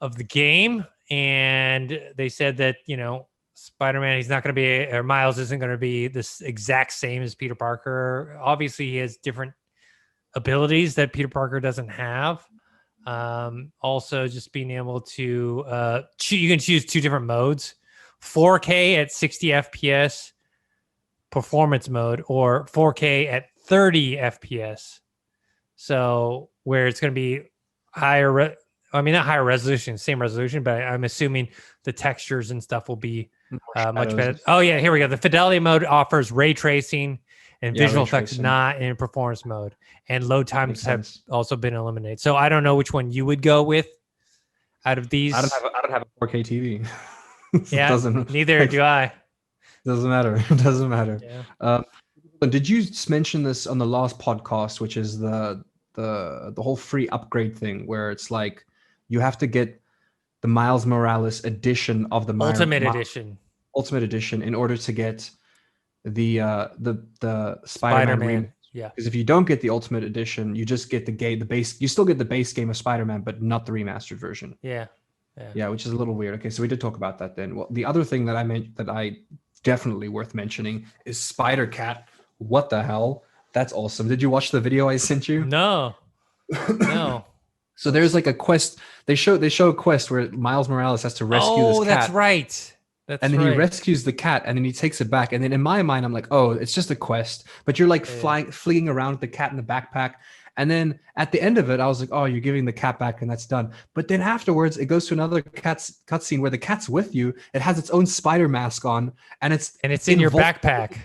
Speaker 1: of the game, and they said that, you know, Spider-Man, he's not going to be, or Miles isn't going to be this exact same as Peter Parker. Obviously, he has different abilities that Peter Parker doesn't have. Also, just being able to, you can choose 2 different modes: 4K at 60 FPS performance mode, or 4K at 30 FPS. So where it's going to be higher, not higher resolution, same resolution, but I'm assuming the textures and stuff will be much better. Oh yeah, here we go. The fidelity mode offers ray tracing and visual effects not in performance mode, and load times have also been eliminated. So I don't know which one you would go with out of these.
Speaker 2: I don't have a 4K TV.
Speaker 1: Yeah, neither do I.
Speaker 2: Doesn't matter. It doesn't matter.
Speaker 1: Yeah.
Speaker 2: Did you mention this on the last podcast, which is the whole free upgrade thing, where it's like you have to get the Miles Morales edition of the
Speaker 1: Ultimate Edition
Speaker 2: in order to get the Spider-Man.
Speaker 1: Yeah.
Speaker 2: Because if you don't get the Ultimate Edition, you just get the base. You still get the base game of Spider-Man, but not the remastered version.
Speaker 1: Yeah.
Speaker 2: Yeah, which is a little weird. Okay, so we did talk about that then. Well, the other thing that I definitely worth mentioning is Spider-Cat. What the hell? That's awesome. Did you watch the video I sent you?
Speaker 1: No.
Speaker 2: So there's like a quest. They show a quest where Miles Morales has to rescue this cat.
Speaker 1: Oh, that's right.
Speaker 2: And then he rescues the cat, and then he takes it back. And then in my mind, I'm like, oh, it's just a quest. But you're like fleeing around with the cat in the backpack. And then at the end of it, I was like, oh, you're giving the cat back, and that's done. But then afterwards, it goes to another cutscene where the cat's with you. It has its own spider mask on, and it's
Speaker 1: in your backpack.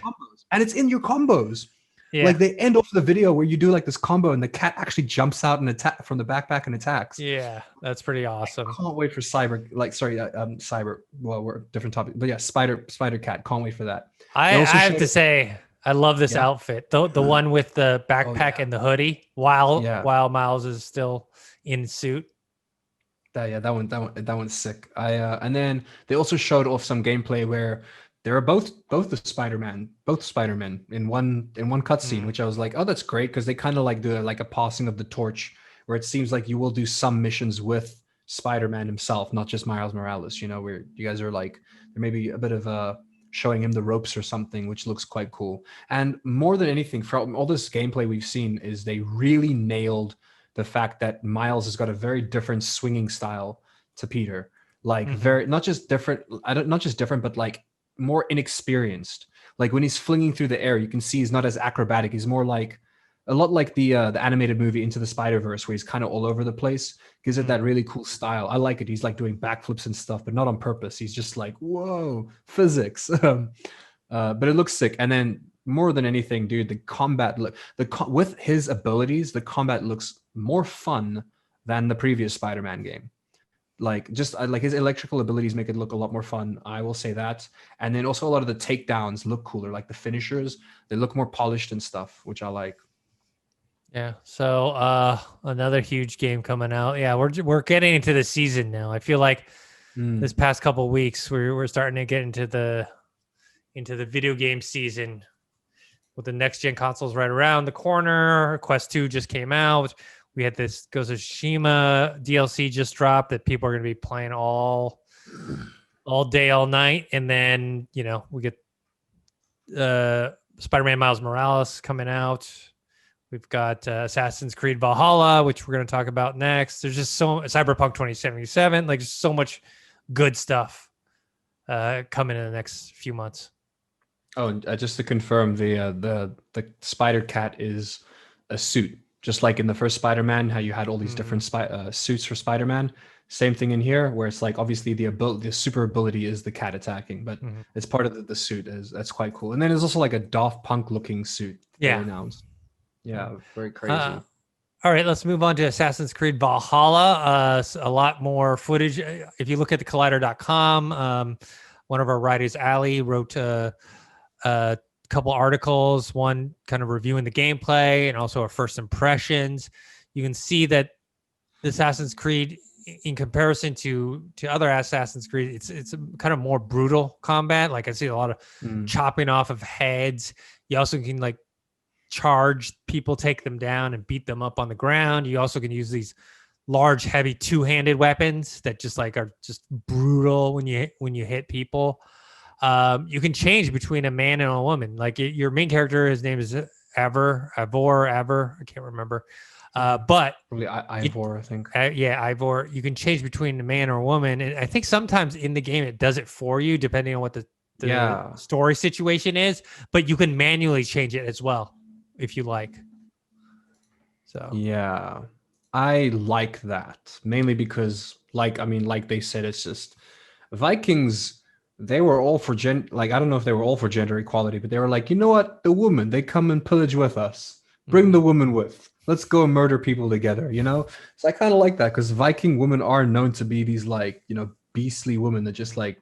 Speaker 2: And it's in your combos.
Speaker 1: Yeah.
Speaker 2: Like they end off the video where you do like this combo and the cat actually jumps out and attack from the backpack and attacks.
Speaker 1: Yeah, that's pretty awesome.
Speaker 2: I can't wait for Cyber. Well, we're different topic, but yeah, Spider Cat. Can't wait for that.
Speaker 1: I have to say, I love this outfit. The one with the backpack and the hoodie while Miles is still in suit.
Speaker 2: That one's sick. And then they also showed off some gameplay where there are both the Spider-Men in one cutscene, which I was like, oh, that's great, because they kind of like do like a passing of the torch, where it seems like you will do some missions with Spider-Man himself, not just Miles Morales. You know, where you guys are like, there may be a bit of showing him the ropes or something, which looks quite cool. And more than anything, from all this gameplay we've seen, is they really nailed the fact that Miles has got a very different swinging style to Peter. Like not just different, but like more inexperienced. Like when he's flinging through the air, you can see he's not as acrobatic. He's more like a lot like the animated movie Into the Spider-Verse, where he's kind of all over the place. Gives it that really cool style. I like it. He's like doing backflips and stuff, but not on purpose. He's just like, whoa, physics. But it looks sick. And then more than anything, dude, the combat with his abilities, the combat looks more fun than the previous Spider-Man game. Like his electrical abilities make it look a lot more fun. I will say that. And then also a lot of the takedowns look cooler. Like the finishers, they look more polished and stuff, which I like.
Speaker 1: Yeah. So another huge game coming out. Yeah, we're getting into the season now. I feel like this past couple of weeks we're starting to get into the video game season, with the next gen consoles right around the corner. Quest 2 just came out. We had this Ghost of Tsushima DLC just dropped that people are going to be playing all day, all night. And then, we get Spider-Man Miles Morales coming out. We've got Assassin's Creed Valhalla, which we're going to talk about next. There's just Cyberpunk 2077, like just so much good stuff coming in the next few months.
Speaker 2: Oh, just to confirm, the Spider Cat is a suit. Just like in the first Spider-Man, how you had all these different suits for Spider-Man. Same thing in here, where it's like obviously the super ability is the cat attacking, but it's part of the suit. That's quite cool. And then there's also like a Daft Punk looking suit.
Speaker 1: Yeah.
Speaker 2: Announced. Yeah, very crazy.
Speaker 1: All right, let's move on to Assassin's Creed Valhalla. A lot more footage. If you look at the Collider.com, one of our writers, Ali, wrote a couple articles, one kind of reviewing the gameplay and also our first impressions. You can see that the Assassin's Creed, in comparison to other Assassin's Creed, it's a kind of more brutal combat. Like I see a lot of chopping off of heads. You also can like charge people, take them down and beat them up on the ground. You also can use these large, heavy two-handed weapons that just like are just brutal when you hit people. you can change between a man and a woman. Like your main character, his name is Ivor, I can't remember. But
Speaker 2: Probably Ivor, I think.
Speaker 1: yeah, Ivor. You can change between a man or a woman, and I think sometimes in the game it does it for you, depending on what the story situation is. But you can manually change it as well if you like. So
Speaker 2: yeah, I like that mainly because, like they said, it's just Vikings. They were all for I don't know if they were all for gender equality, but they were like, you know what, the woman, they come and pillage with us. Bring the woman with. Let's go and murder people together, you know? So I kind of like that because Viking women are known to be these like, beastly women that just like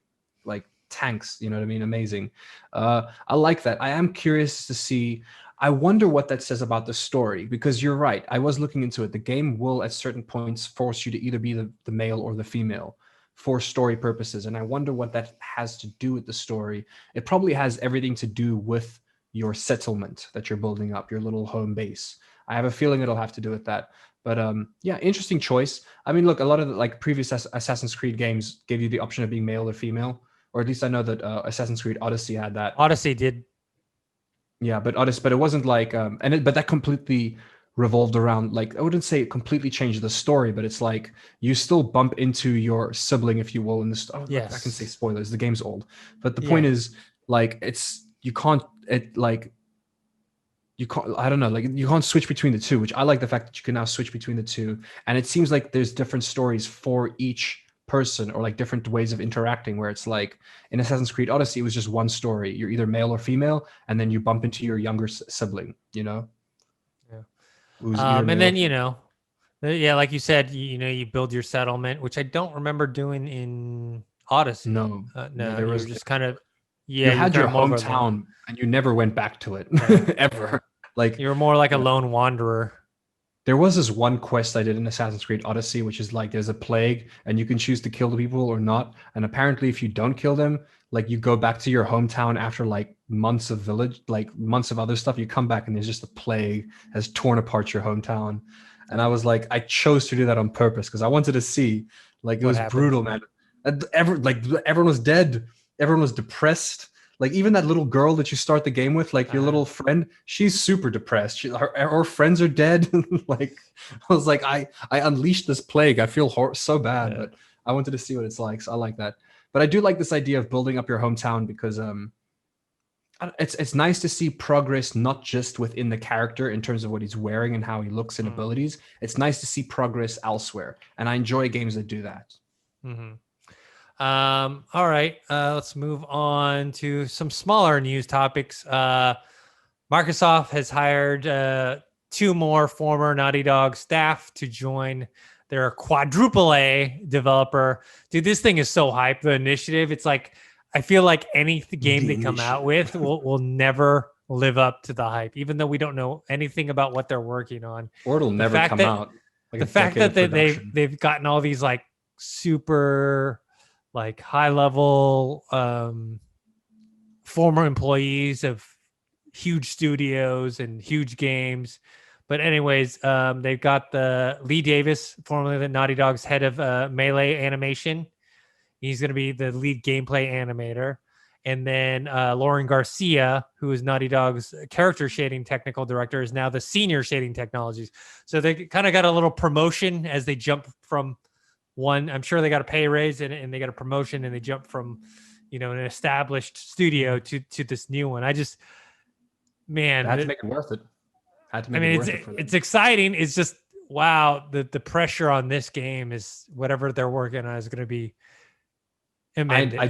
Speaker 2: tanks, you know what I mean? Amazing. I like that. I am curious to see. I wonder what that says about the story because you're right. I was looking into it. The game will at certain points force you to either be the male or the female for story purposes. And I wonder what that has to do with the story. It probably has everything to do with your settlement that you're building up, your little home base. I have a feeling it'll have to do with that. But yeah, interesting choice. I mean, look, a lot of the like previous Assassin's Creed games gave you the option of being male or female, or at least I know that Assassin's Creed Odyssey had that.
Speaker 1: Odyssey did.
Speaker 2: Yeah, but it wasn't like but that completely revolved around, like, I wouldn't say it completely changed the story, but it's like you still bump into your sibling, if you will, in this. Oh, yes. I can say spoilers. The game's old, but the point is, like, you can't I don't know, like you can't switch between the two, which I like the fact that you can now switch between the two. And it seems like there's different stories for each person, or like different ways of interacting, where it's like in Assassin's Creed Odyssey, it was just one story. You're either male or female, and then you bump into your younger sibling, you know?
Speaker 1: Yeah. And then, like you said, you build your settlement, which I don't remember doing in Odyssey.
Speaker 2: No,
Speaker 1: there was just kind of,
Speaker 2: you had your hometown and you never went back to it ever. Like
Speaker 1: you were more like a lone wanderer.
Speaker 2: There was this one quest I did in Assassin's Creed Odyssey, which is like there's a plague and you can choose to kill the people or not. And apparently if you don't kill them, like you go back to your hometown after like months of other stuff, you come back and there's just a plague has torn apart your hometown. And I was like, I chose to do that on purpose because I wanted to see, like, it was brutal, man. Everyone was dead. Everyone was depressed. Like even that little girl that you start the game with, like your little friend, she's super depressed. Her friends are dead. Like I was like, I unleashed this plague. I feel so bad, but I wanted to see what it's like. So I like that. But I do like this idea of building up your hometown because it's nice to see progress, not just within the character in terms of what he's wearing and how he looks and abilities. It's nice to see progress elsewhere, and I enjoy games that do that.
Speaker 1: Mm-hmm. All right, let's move on to some smaller news topics. Microsoft has hired 2 more former Naughty Dog staff to join their quadruple A developer. Dude, this thing is so hype, the initiative. It's like, I feel like any game they come out with will never live up to the hype, even though we don't know anything about what they're working on.
Speaker 2: Or it'll never come out.
Speaker 1: Like the fact that they've gotten all these like super like high level former employees of huge studios and huge games. But anyways, they've got the Lee Davis, formerly the Naughty Dog's head of Melee animation. He's going to be the lead gameplay animator. And then Lauren Garcia, who is Naughty Dog's character shading technical director, is now the senior shading technologies. So they kind of got a little promotion as they jump from one. I'm sure they got a pay raise and they got a promotion, and they jump from, an established studio to this new one. I just, man,
Speaker 2: had to make it worth it.
Speaker 1: It's exciting. It's just, wow. The pressure on this game is whatever they're working on is going to be immense.
Speaker 2: I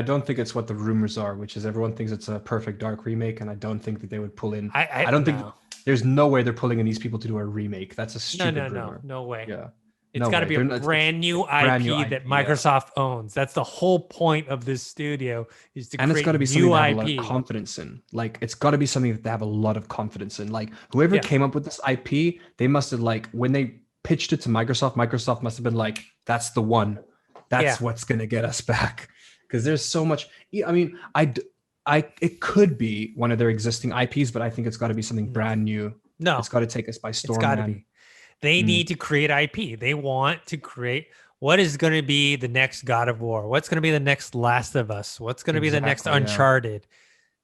Speaker 2: don't think it's what the rumors are, which is everyone thinks it's a Perfect Dark remake, and I don't think that they would pull in. I don't think there's no way they're pulling in these people to do a remake. That's a stupid rumor.
Speaker 1: No way.
Speaker 2: Yeah.
Speaker 1: It's got to be a brand new IP that Microsoft owns. That's the whole point of this studio, is to create new IP. And it's got to be something they have a lot of
Speaker 2: confidence in. Like, it's got to be something that they have a lot of confidence in. Like, whoever came up with this IP, they must have, like, when they pitched it to Microsoft must have been like, that's the one. That's what's going to get us back. Because there's so much. I mean, it could be one of their existing IPs, but I think it's got to be something brand new. No. It's got to take us by storm.
Speaker 1: It's got to be. They need to create IP. They want to create what is going to be the next God of War? What's going to be the next Last of Us? What's going to be the next Uncharted?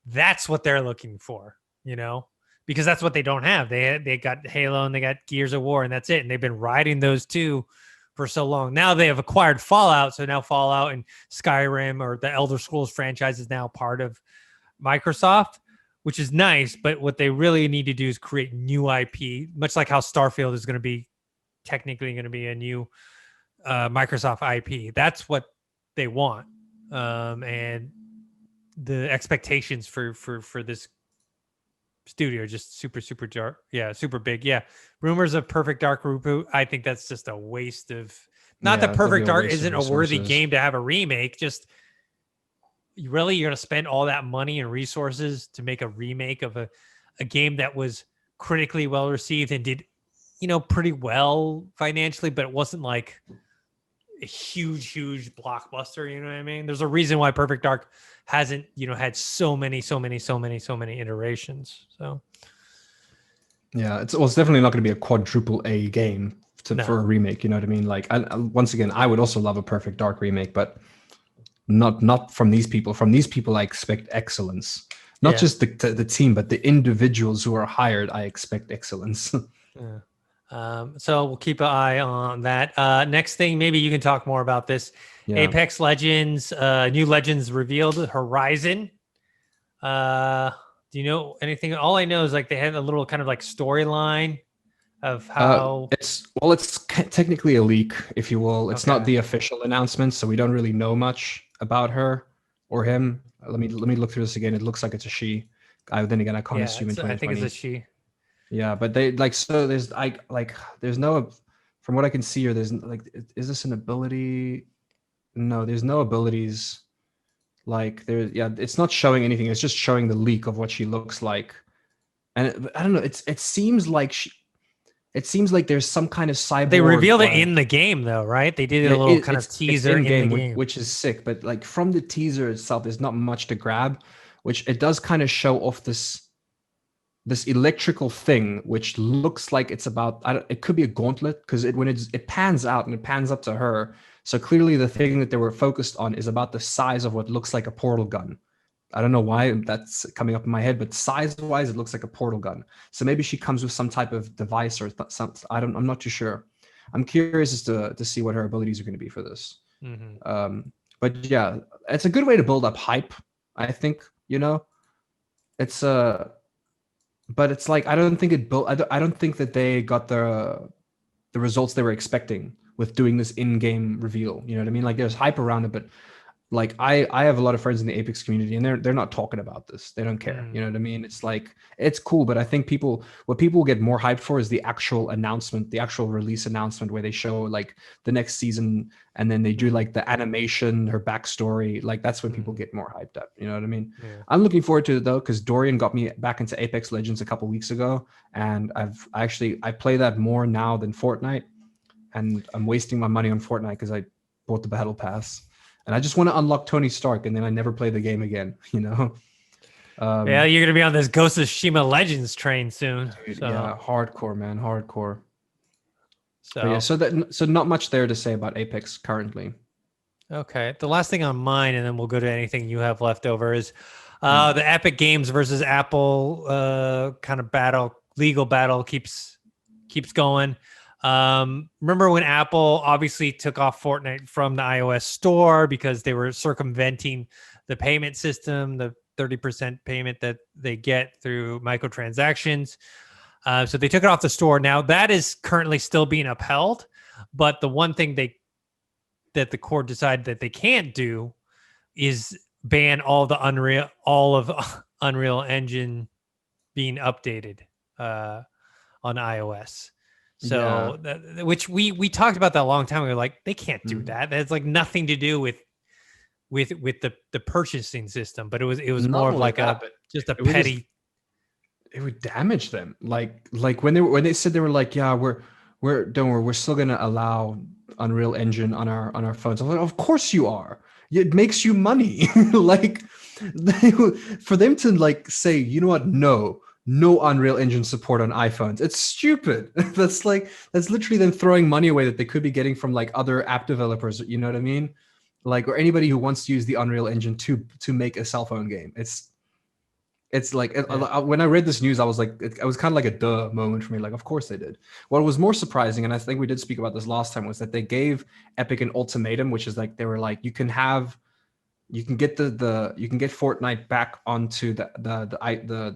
Speaker 1: That's what they're looking for, because that's what they don't have. They got Halo and they got Gears of War, and that's it. And they've been riding those two for so long. Now they have acquired Fallout, so now Fallout and Skyrim or the Elder Scrolls franchise is now part of Microsoft, which is nice. But what they really need to do is create new IP, much like how Starfield is going to be technically going to be a new Microsoft IP. That's what they want, and the expectations for this studio are just super dark. Yeah, super big. Yeah, rumors of Perfect Dark reboot. I think that's just a waste of. Not that Perfect Dark isn't a worthy game to have a remake. Just you're going to spend all that money and resources to make a remake of a game that was critically well received and did pretty well financially, but it wasn't like a huge blockbuster. You know what I mean? There's a reason why Perfect Dark hasn't, had so many iterations. So
Speaker 2: yeah, it's definitely not going to be a quadruple A game for a remake. You know what I mean? Like, once again, I would also love a Perfect Dark remake, but not from these people. From these people, I expect excellence. Not just the team, but the individuals who are hired. I expect excellence.
Speaker 1: Yeah. So we'll keep an eye on that. Next thing, maybe you can talk more about this. Yeah. Apex Legends, new Legends revealed, Horizon. Do you know anything? All I know is like they had a little kind of like storyline of how
Speaker 2: it's technically a leak, if you will. It's not the official announcement, so we don't really know much about her or him. Let me look through this again. It looks like it's a she. Then again, I can't assume in 2020.
Speaker 1: I think it's a she.
Speaker 2: Yeah, but they there's no, from what I can see here, there's like, is this an ability? No, there's no abilities. Like it's not showing anything. It's just showing the leak of what she looks like. And I don't know. It seems like there's some kind of cyborg.
Speaker 1: They revealed it in the game though, right? They did a little kind of teaser in the game,
Speaker 2: which is sick. But like from the teaser itself, there's not much to grab, which it does kind of show off this electrical thing, which looks like it's about, it could be a gauntlet, because when it pans out and it pans up to her. So clearly the thing that they were focused on is about the size of what looks like a portal gun. I don't know why that's coming up in my head, but size-wise, it looks like a portal gun. So maybe she comes with some type of device or something. I'm not too sure. I'm curious as to see what her abilities are going to be for this. Mm-hmm. But yeah, it's a good way to build up hype, I think. It's but it's like, I don't think that they got the results they were expecting with doing this in-game reveal. You know what I mean? Like, there's hype around it, but like I have a lot of friends in the Apex community, and they're not talking about this. They don't care. You know what I mean? It's like, it's cool, but I think what people get more hyped for is the actual announcement, the actual release announcement, where they show like the next season, and then they do like the animation, her backstory. Like, that's when people get more hyped up. You know what I mean? Yeah. I'm looking forward to it though, because Dorian got me back into Apex Legends a couple weeks ago, and I play that more now than Fortnite, and I'm wasting my money on Fortnite because I bought the battle pass. And I just want to unlock Tony Stark, and then I never play the game again, Yeah,
Speaker 1: you're going to be on this Ghost of Tsushima Legends train soon.
Speaker 2: Dude, so. Yeah, hardcore, man, hardcore. So not much there to say about Apex currently.
Speaker 1: Okay. The last thing on mine, and then we'll go to anything you have left over, is the Epic Games versus Apple kind of legal battle keeps going. Remember when Apple obviously took off Fortnite from the iOS store because they were circumventing the payment system, the 30% payment that they get through microtransactions. So they took it off the store. Now that is currently still being upheld, but the one thing that the court decided that they can't do is ban all of Unreal Engine being updated on iOS. So, which we talked about that a long time ago. Like, they can't do that. That's like nothing to do with the purchasing system. But it was more of like just a petty.
Speaker 2: It would damage them. Like when they said, they were like, yeah, we're still gonna allow Unreal Engine on our phones. I'm like, of course you are. It makes you money. Like, for them to like say, you know what, no, no Unreal Engine support on iPhones. It's stupid. That's literally them throwing money away that they could be getting from like other app developers. You know what I mean? Like, or anybody who wants to use the Unreal Engine to make a cell phone game. It's like when I read this news, I was like, it was kind of like a duh moment for me. Like, of course they did. What was more surprising, and I think we did speak about this last time, was that they gave Epic an ultimatum, which is like they were like, you can get you can get Fortnite back onto the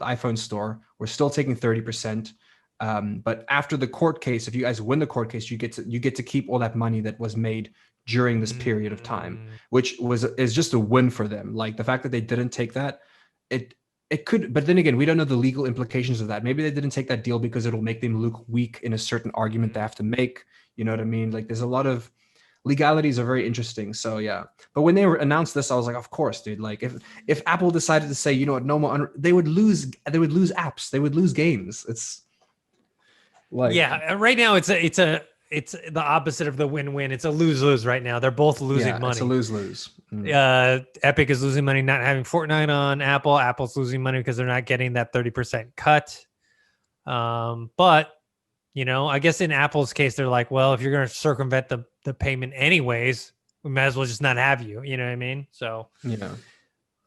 Speaker 2: iPhone store. We're still taking 30%. But after the court case, if you guys win the court case, you get to keep all that money that was made during this period of time, which is just a win for them. Like the fact that they didn't take that, it could, but then again, we don't know the legal implications of that. Maybe they didn't take that deal because it'll make them look weak in a certain argument they have to make. You know what I mean? Like there's a lot of legalities are very interesting. So yeah, but when they announced this, I was like, of course, dude. Like if Apple decided to say, you know what, no more, they would lose apps, they would lose games. It's like,
Speaker 1: yeah, right now it's the opposite of the win-win. It's a lose-lose right now. They're both losing money.
Speaker 2: It's a lose-lose.
Speaker 1: Epic is losing money not having Fortnite on Apple. Apple's losing money because they're not getting that 30% cut. But I guess in Apple's case, they're like, well, if you're going to circumvent the payment anyways, we might as well just not have you. You know what I mean? So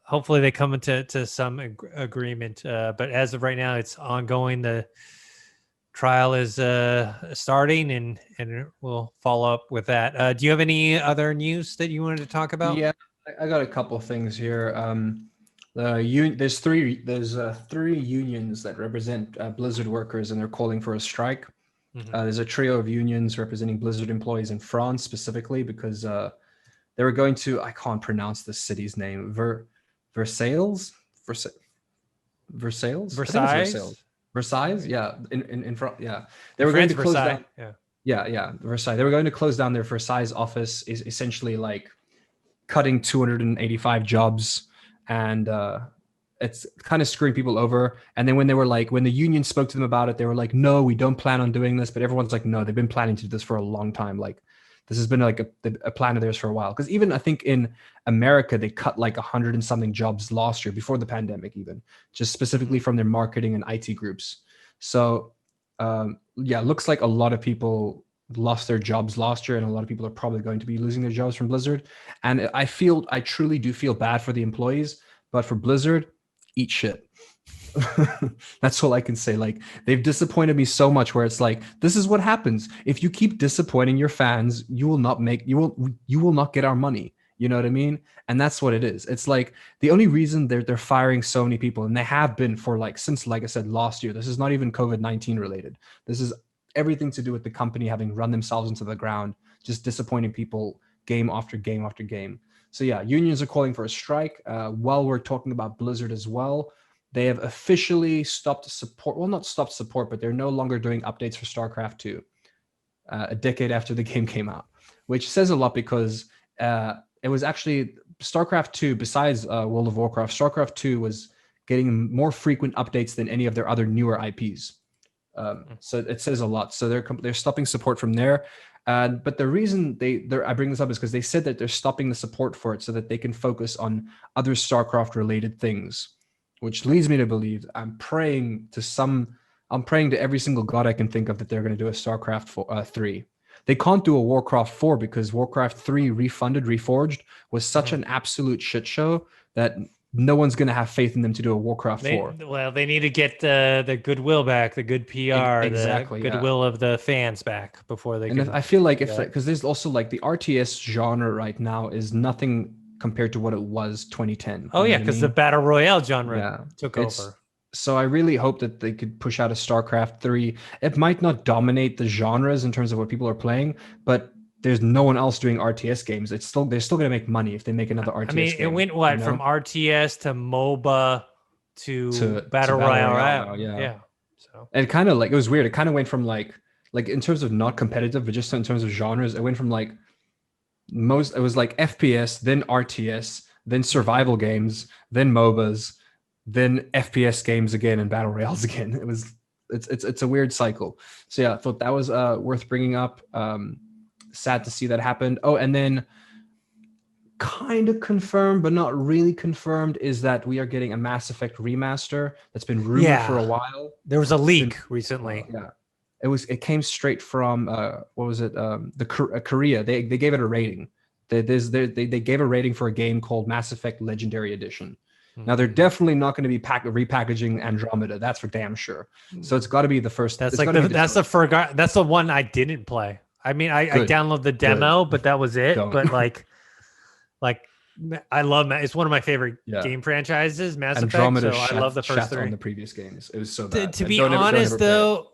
Speaker 1: hopefully they come into some agreement. But as of right now, it's ongoing. The trial is starting, and we'll follow up with that. Do you have any other news that you wanted to talk about?
Speaker 2: Yeah, I got a couple of things here. There's three unions that represent Blizzard workers, and they're calling for a strike. There's a trio of unions representing Blizzard employees in France specifically because they were going to, I can't pronounce the city's name, Versailles. Versailles, yeah, in France, yeah. They were going to close down. Yeah, Versailles. They were going to close down their Versailles office, is essentially like cutting 285 jobs, and it's kind of screwing people over. And then when the union spoke to them about it, they were like, no, we don't plan on doing this. But everyone's like, no, they've been planning to do this for a long time. Like this has been like a plan of theirs for a while. Because even I think in America, they cut like 100 and something jobs last year before the pandemic, even just specifically from their marketing and IT groups. So looks like a lot of people lost their jobs last year, and a lot of people are probably going to be losing their jobs from Blizzard. And I truly do feel bad for the employees, but for Blizzard, eat shit. That's all I can say. Like they've disappointed me so much where it's like, this is what happens. If you keep disappointing your fans, you will not get our money. You know what I mean? And that's what it is. It's like the only reason they're firing so many people, and they have been since, like I said, last year. This is not even COVID-19 related. This is everything to do with the company having run themselves into the ground, just disappointing people game after game after game. So yeah, unions are calling for a strike. While we're talking about Blizzard as well, they have officially stopped support. Well, not stopped support, but they're no longer doing updates for StarCraft 2 a decade after the game came out, which says a lot because it was actually StarCraft 2, besides World of Warcraft, StarCraft 2 was getting more frequent updates than any of their other newer IPs. So it says a lot. So they're stopping support from there. But the reason I bring this up is because they said that they're stopping the support for it so that they can focus on other StarCraft related things, which leads me to believe I'm praying to every single god I can think of that they're going to do a StarCraft 3. They can't do a Warcraft 4 because Warcraft 3 Reforged was such an absolute shit show that no one's going to have faith in them to do a Warcraft 4.
Speaker 1: Well, they need to get the goodwill back, the good PR, exactly, the goodwill of the fans back before they can.
Speaker 2: And I feel like because there's also like the RTS genre right now is nothing compared to what it was 2010.
Speaker 1: Oh yeah, because the battle royale genre took over.
Speaker 2: So I really hope that they could push out a StarCraft 3. It might not dominate the genres in terms of what people are playing, but there's no one else doing RTS games. They're still going to make money if they make another RTS game.
Speaker 1: It went from RTS to MOBA to Battle Royale. Yeah. So
Speaker 2: and it kind of like, it was weird. It kind of went from like in terms of not competitive, but just in terms of genres, it went from like it was like FPS, then RTS, then survival games, then MOBAs, then FPS games again, and battle royales again. It's a weird cycle. So yeah, I thought that was worth bringing up. Sad to see that happen. Oh, and then kind of confirmed, but not really confirmed, is that we are getting a Mass Effect remaster that's been rumored for a while.
Speaker 1: There was a
Speaker 2: It's been,
Speaker 1: leak recently.
Speaker 2: yeah, it came straight from what was it? Korea. They gave it a rating. They gave a rating for a game called Mass Effect Legendary Edition. Now they're definitely not going to be repackaging Andromeda. That's for damn sure. So it's got to be the first.
Speaker 1: That's like that's the one I didn't play. I mean, I downloaded the demo, but that was it.
Speaker 2: Don't.
Speaker 1: But like I love it's one of my favorite game franchises, Mass
Speaker 2: Andromeda
Speaker 1: Effect. So I love the first three.
Speaker 2: On the previous games, it was so bad.
Speaker 1: To be honest, though,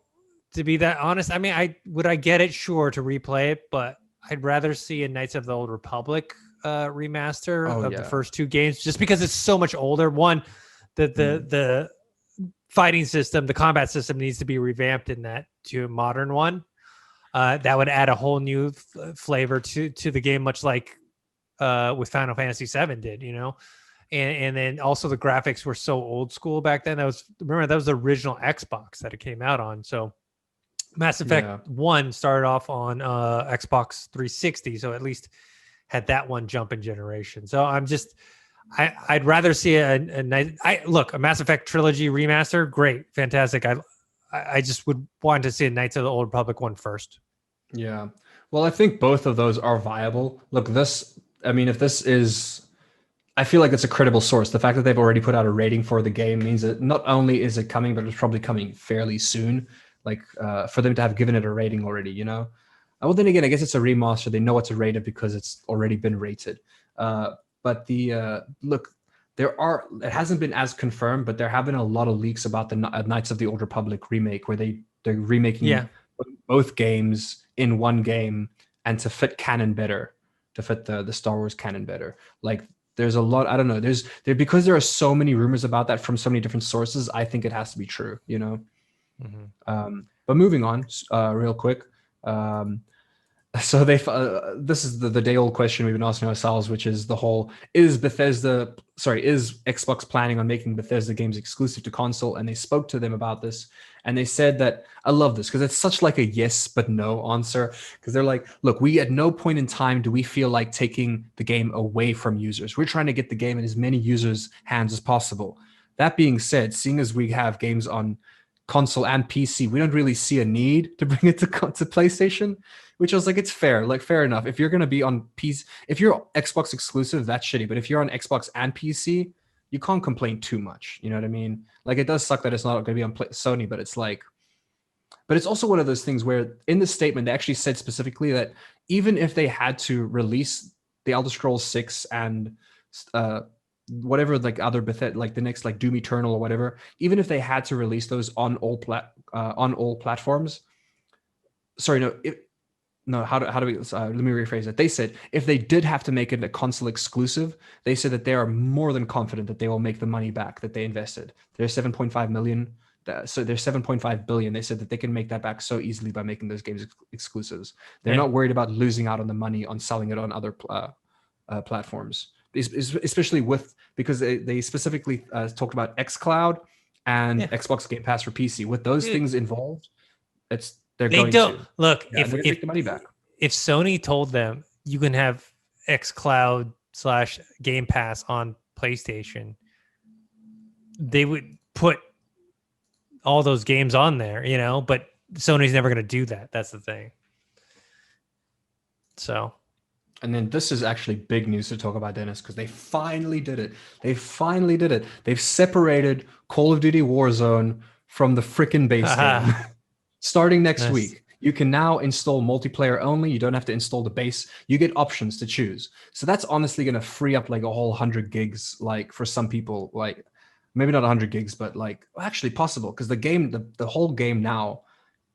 Speaker 1: to be that honest, I mean, I get it, sure, to replay it, but I'd rather see a Knights of the Old Republic remaster of the first two games, just because it's so much older. One, the fighting system, the combat system needs to be revamped in that to a modern one. That would add a whole new flavor to the game, much like with Final Fantasy VII did, you know. And then also the graphics were so old school back then. That was the original Xbox that it came out on. So Mass Effect 1 started off on Xbox 360, so at least had that one jump in generation. So I'd rather see a Mass Effect trilogy remaster. Great, fantastic. I just would want to see a Knights of the Old Republic one first.
Speaker 2: Yeah. Well, I think both of those are viable. Look, if this is, I feel like it's a credible source. The fact that they've already put out a rating for the game means that not only is it coming, but it's probably coming fairly soon. Like for them to have given it a rating already, you know? Well, then again, I guess it's a remaster. They know what to rate it because it's already been rated. But look, it hasn't been as confirmed, but there have been a lot of leaks about the Knights of the Old Republic remake, where they're remaking both games in one game and to fit canon better, to fit the Star Wars canon better. Like there's a lot, I don't know, because there are so many rumors about that from so many different sources, I think it has to be true, you know? But moving on real quick. So this is the day old question we've been asking ourselves, which is the whole, is Xbox planning on making Bethesda games exclusive to console? And they spoke to them about this, and they said that, I love this because it's such like a yes but no answer, because they're like, look, we at no point in time do we feel like taking the game away from users. We're trying to get the game in as many users' hands as possible. That being said, seeing as we have games on console and PC, we don't really see a need to bring it to PlayStation, which I was like, it's fair, like fair enough. If you're going to be on PC, if you're Xbox exclusive, that's shitty. But if you're on Xbox and PC, you can't complain too much. You know what I mean? Like it does suck that it's not going to be on Sony, but it's like, but it's also one of those things where in the statement, they actually said specifically that even if they had to release the Elder Scrolls 6 and whatever, like other Bethesda, like the next like Doom Eternal or whatever, even if they had to release those on all platforms, sorry, how do we let me rephrase it. They said if they did have to make it a console exclusive, they said that they are more than confident that they will make the money back that they invested. They're 7.5 million, so they're 7.5 billion. They said that they can make that back so easily by making those games exclusives. They're not worried about losing out on the money on selling it on other platforms. Especially because they specifically talked about xCloud and Xbox Game Pass for PC. With those things involved, they're going to make the money back.
Speaker 1: If Sony told them you can have xCloud / Game Pass on PlayStation, they would put all those games on there, you know. But Sony's never going to do that. That's the thing. So.
Speaker 2: And then this is actually big news to talk about, Dennis, because they finally did it. They've separated Call of Duty Warzone from the frickin' base game. Starting next week, you can now install multiplayer only. You don't have to install the base. You get options to choose. So that's honestly going to free up like a whole 100 gigs, like for some people, like maybe not 100 gigs, but like actually possible, because the game, the whole game now,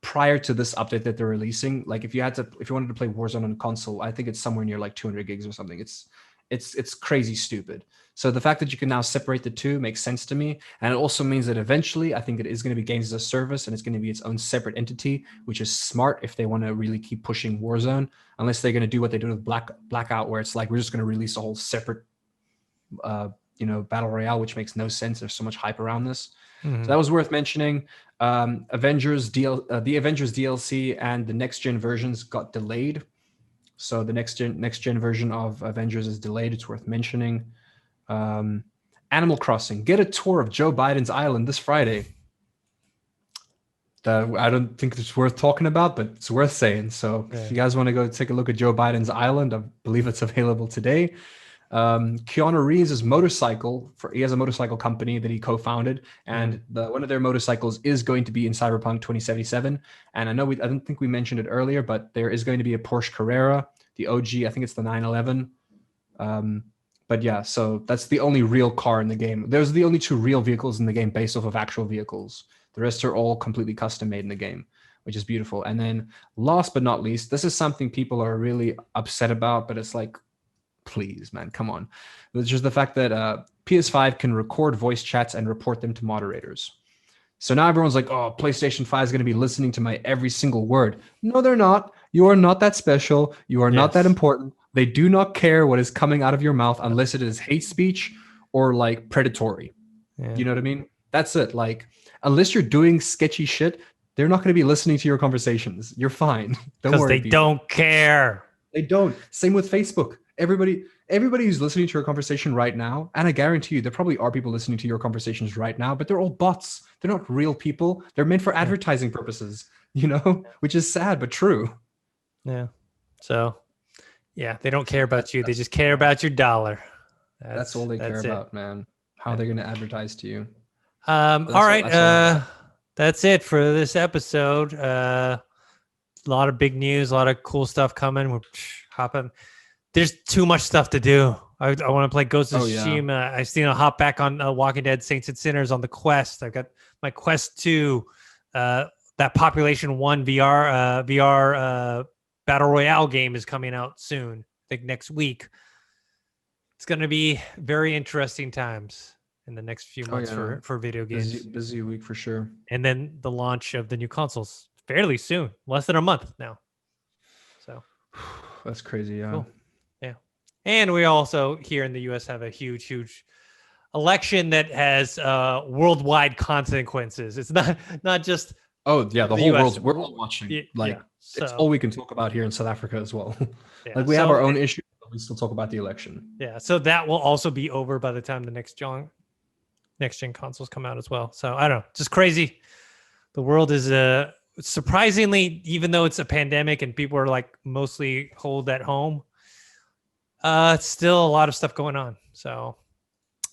Speaker 2: prior to this update that they're releasing, like if you wanted to play Warzone on a console, I think it's somewhere near like 200 gigs or something. It's crazy stupid. So the fact that you can now separate the two makes sense to me. And it also means that eventually I think it is going to be games as a service, and it's going to be its own separate entity, which is smart if they want to really keep pushing Warzone, unless they're going to do what they did with Blackout, where it's like, we're just going to release a whole separate, battle royale, which makes no sense. There's so much hype around this. So that was worth mentioning. The Avengers DLC and the next gen versions got delayed. So the next gen version of Avengers is delayed. It's worth mentioning. Animal Crossing. Get a tour of Joe Biden's island this Friday. I don't think it's worth talking about, but it's worth saying. So if you guys want to go take a look at Joe Biden's island, I believe it's available today. Keanu Reeves' motorcycle, he has a motorcycle company that he co-founded, and one of their motorcycles is going to be in Cyberpunk 2077. And I don't think we mentioned it earlier, but there is going to be a Porsche Carrera, the OG. I think it's the 911. But yeah, so that's the only real car in the game. There's the only 2 real vehicles in the game based off of actual vehicles. The rest are all completely custom made in the game, which is beautiful. And then last but not least, this is something people are really upset about, but it's like, please, man, come on. It's just the fact that PS5 can record voice chats and report them to moderators. So now everyone's like, oh, PlayStation 5 is going to be listening to my every single word. No, they're not. You are not that special. You are not that important. They do not care what is coming out of your mouth unless it is hate speech or like predatory. Yeah. You know what I mean? That's it. Like, unless you're doing sketchy shit, they're not going to be listening to your conversations. You're fine. Don't worry.
Speaker 1: Because they don't care.
Speaker 2: They don't. Same with Facebook. Everybody who's listening to your conversation right now, and I guarantee you there probably are people listening to your conversations right now, but they're all bots. They're not real people. They're meant for advertising purposes, which is sad but true.
Speaker 1: Yeah. So, yeah, they don't care about you. They just care about your dollar.
Speaker 2: That's all they care about, man. How they're going to advertise to you.
Speaker 1: All right. That's it for this episode. A lot of big news, a lot of cool stuff coming. We're hopping. There's too much stuff to do. I want to play Ghost of Tsushima. I've seen a hop back on Walking Dead Saints and Sinners on the Quest. I've got my Quest 2, that Population 1 VR Battle Royale game is coming out soon. I think next week. It's going to be very interesting times in the next few months for video games.
Speaker 2: Busy week for sure.
Speaker 1: And then the launch of the new consoles fairly soon, less than a month now. So
Speaker 2: that's crazy. Yeah.
Speaker 1: Cool. Yeah. And we also here in the US have a huge election that has worldwide consequences. It's not just
Speaker 2: the whole world. We're all watching. It's all we can talk about here in South Africa as well. Yeah, we have our own issues, but we still talk about the election.
Speaker 1: Yeah. So that will also be over by the time the next gen consoles come out as well. So I don't know, just crazy. The world is surprisingly, even though it's a pandemic and people are like mostly holed at home, it's still a lot of stuff going on. So,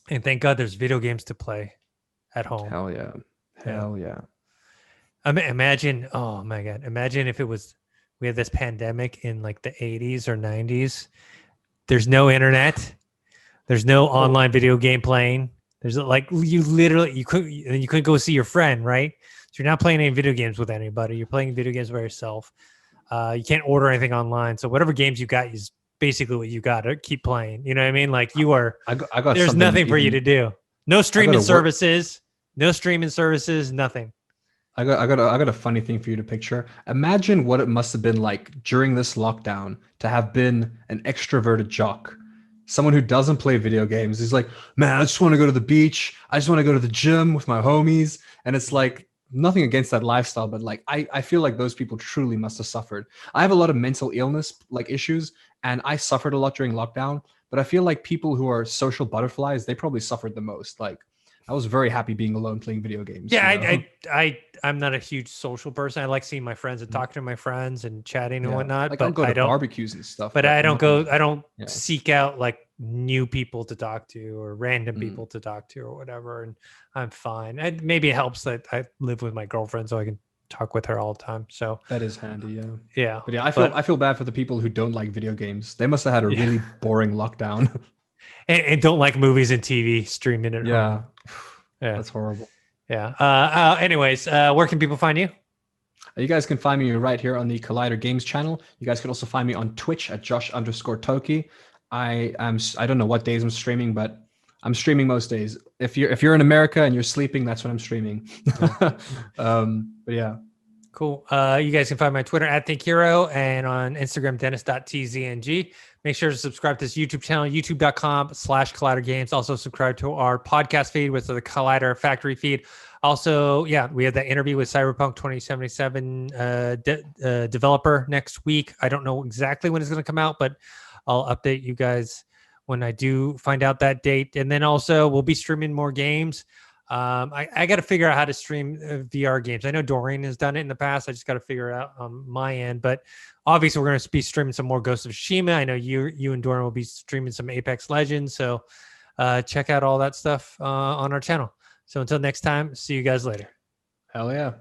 Speaker 1: and thank God there's video games to play at home.
Speaker 2: Hell yeah.
Speaker 1: Imagine, oh my God, imagine if we had this pandemic in like the 80s or 90s. There's no internet. There's no online video game playing. There's like you couldn't go see your friend, right? So you're not playing any video games with anybody. You're playing video games by yourself. You can't order anything online. So whatever games you got is basically what you got to keep playing. You know what I mean? Like you are. I got. There's nothing for you to do. No streaming services. No streaming services. Nothing.
Speaker 2: I got a funny thing for you to picture. Imagine what it must have been like during this lockdown to have been an extroverted jock. Someone who doesn't play video games. He's like, man, I just want to go to the beach. I just want to go to the gym with my homies. And it's like, nothing against that lifestyle, but like, I feel like those people truly must have suffered. I have a lot of mental illness like issues, and I suffered a lot during lockdown, but I feel like people who are social butterflies, they probably suffered the most. Like, I was very happy being alone playing video games.
Speaker 1: Yeah, I'm not a huge social person. I like seeing my friends and talking to my friends and chatting and whatnot.
Speaker 2: Like, but I don't go to barbecues and stuff.
Speaker 1: But I don't seek out like new people to talk to or random people to talk to or whatever. And I'm fine. And maybe it helps that I live with my girlfriend, so I can talk with her all the time. So
Speaker 2: that is handy. Yeah.
Speaker 1: Yeah.
Speaker 2: But yeah, I feel bad for the people who don't like video games. They must have had a really boring lockdown.
Speaker 1: and don't like movies and TV streaming at home. Yeah,
Speaker 2: that's horrible.
Speaker 1: Yeah. Anyways, where can people find you?
Speaker 2: You guys can find me right here on the Collider Games channel. You guys can also find me on Twitch at Josh_Toki. I don't know what days I'm streaming, but I'm streaming most days. If you're in America and you're sleeping, that's when I'm streaming. But yeah.
Speaker 1: Cool. You guys can find my Twitter at ThinkHero and on Instagram, Dennis.tzng. Make sure to subscribe to this YouTube channel, youtube.com/Collider Games. Also subscribe to our podcast feed with the Collider Factory feed. Also, yeah, we had that interview with Cyberpunk 2077 developer next week. I don't know exactly when it's going to come out, but I'll update you guys when I do find out that date. And then also we'll be streaming more games. I got to figure out how to stream VR games. I know Doreen has done it in the past. I just got to figure it out on my end. But obviously, we're going to be streaming some more Ghost of Tsushima. I know you and Doreen will be streaming some Apex Legends. So check out all that stuff on our channel. So until next time, see you guys later.
Speaker 2: Hell yeah.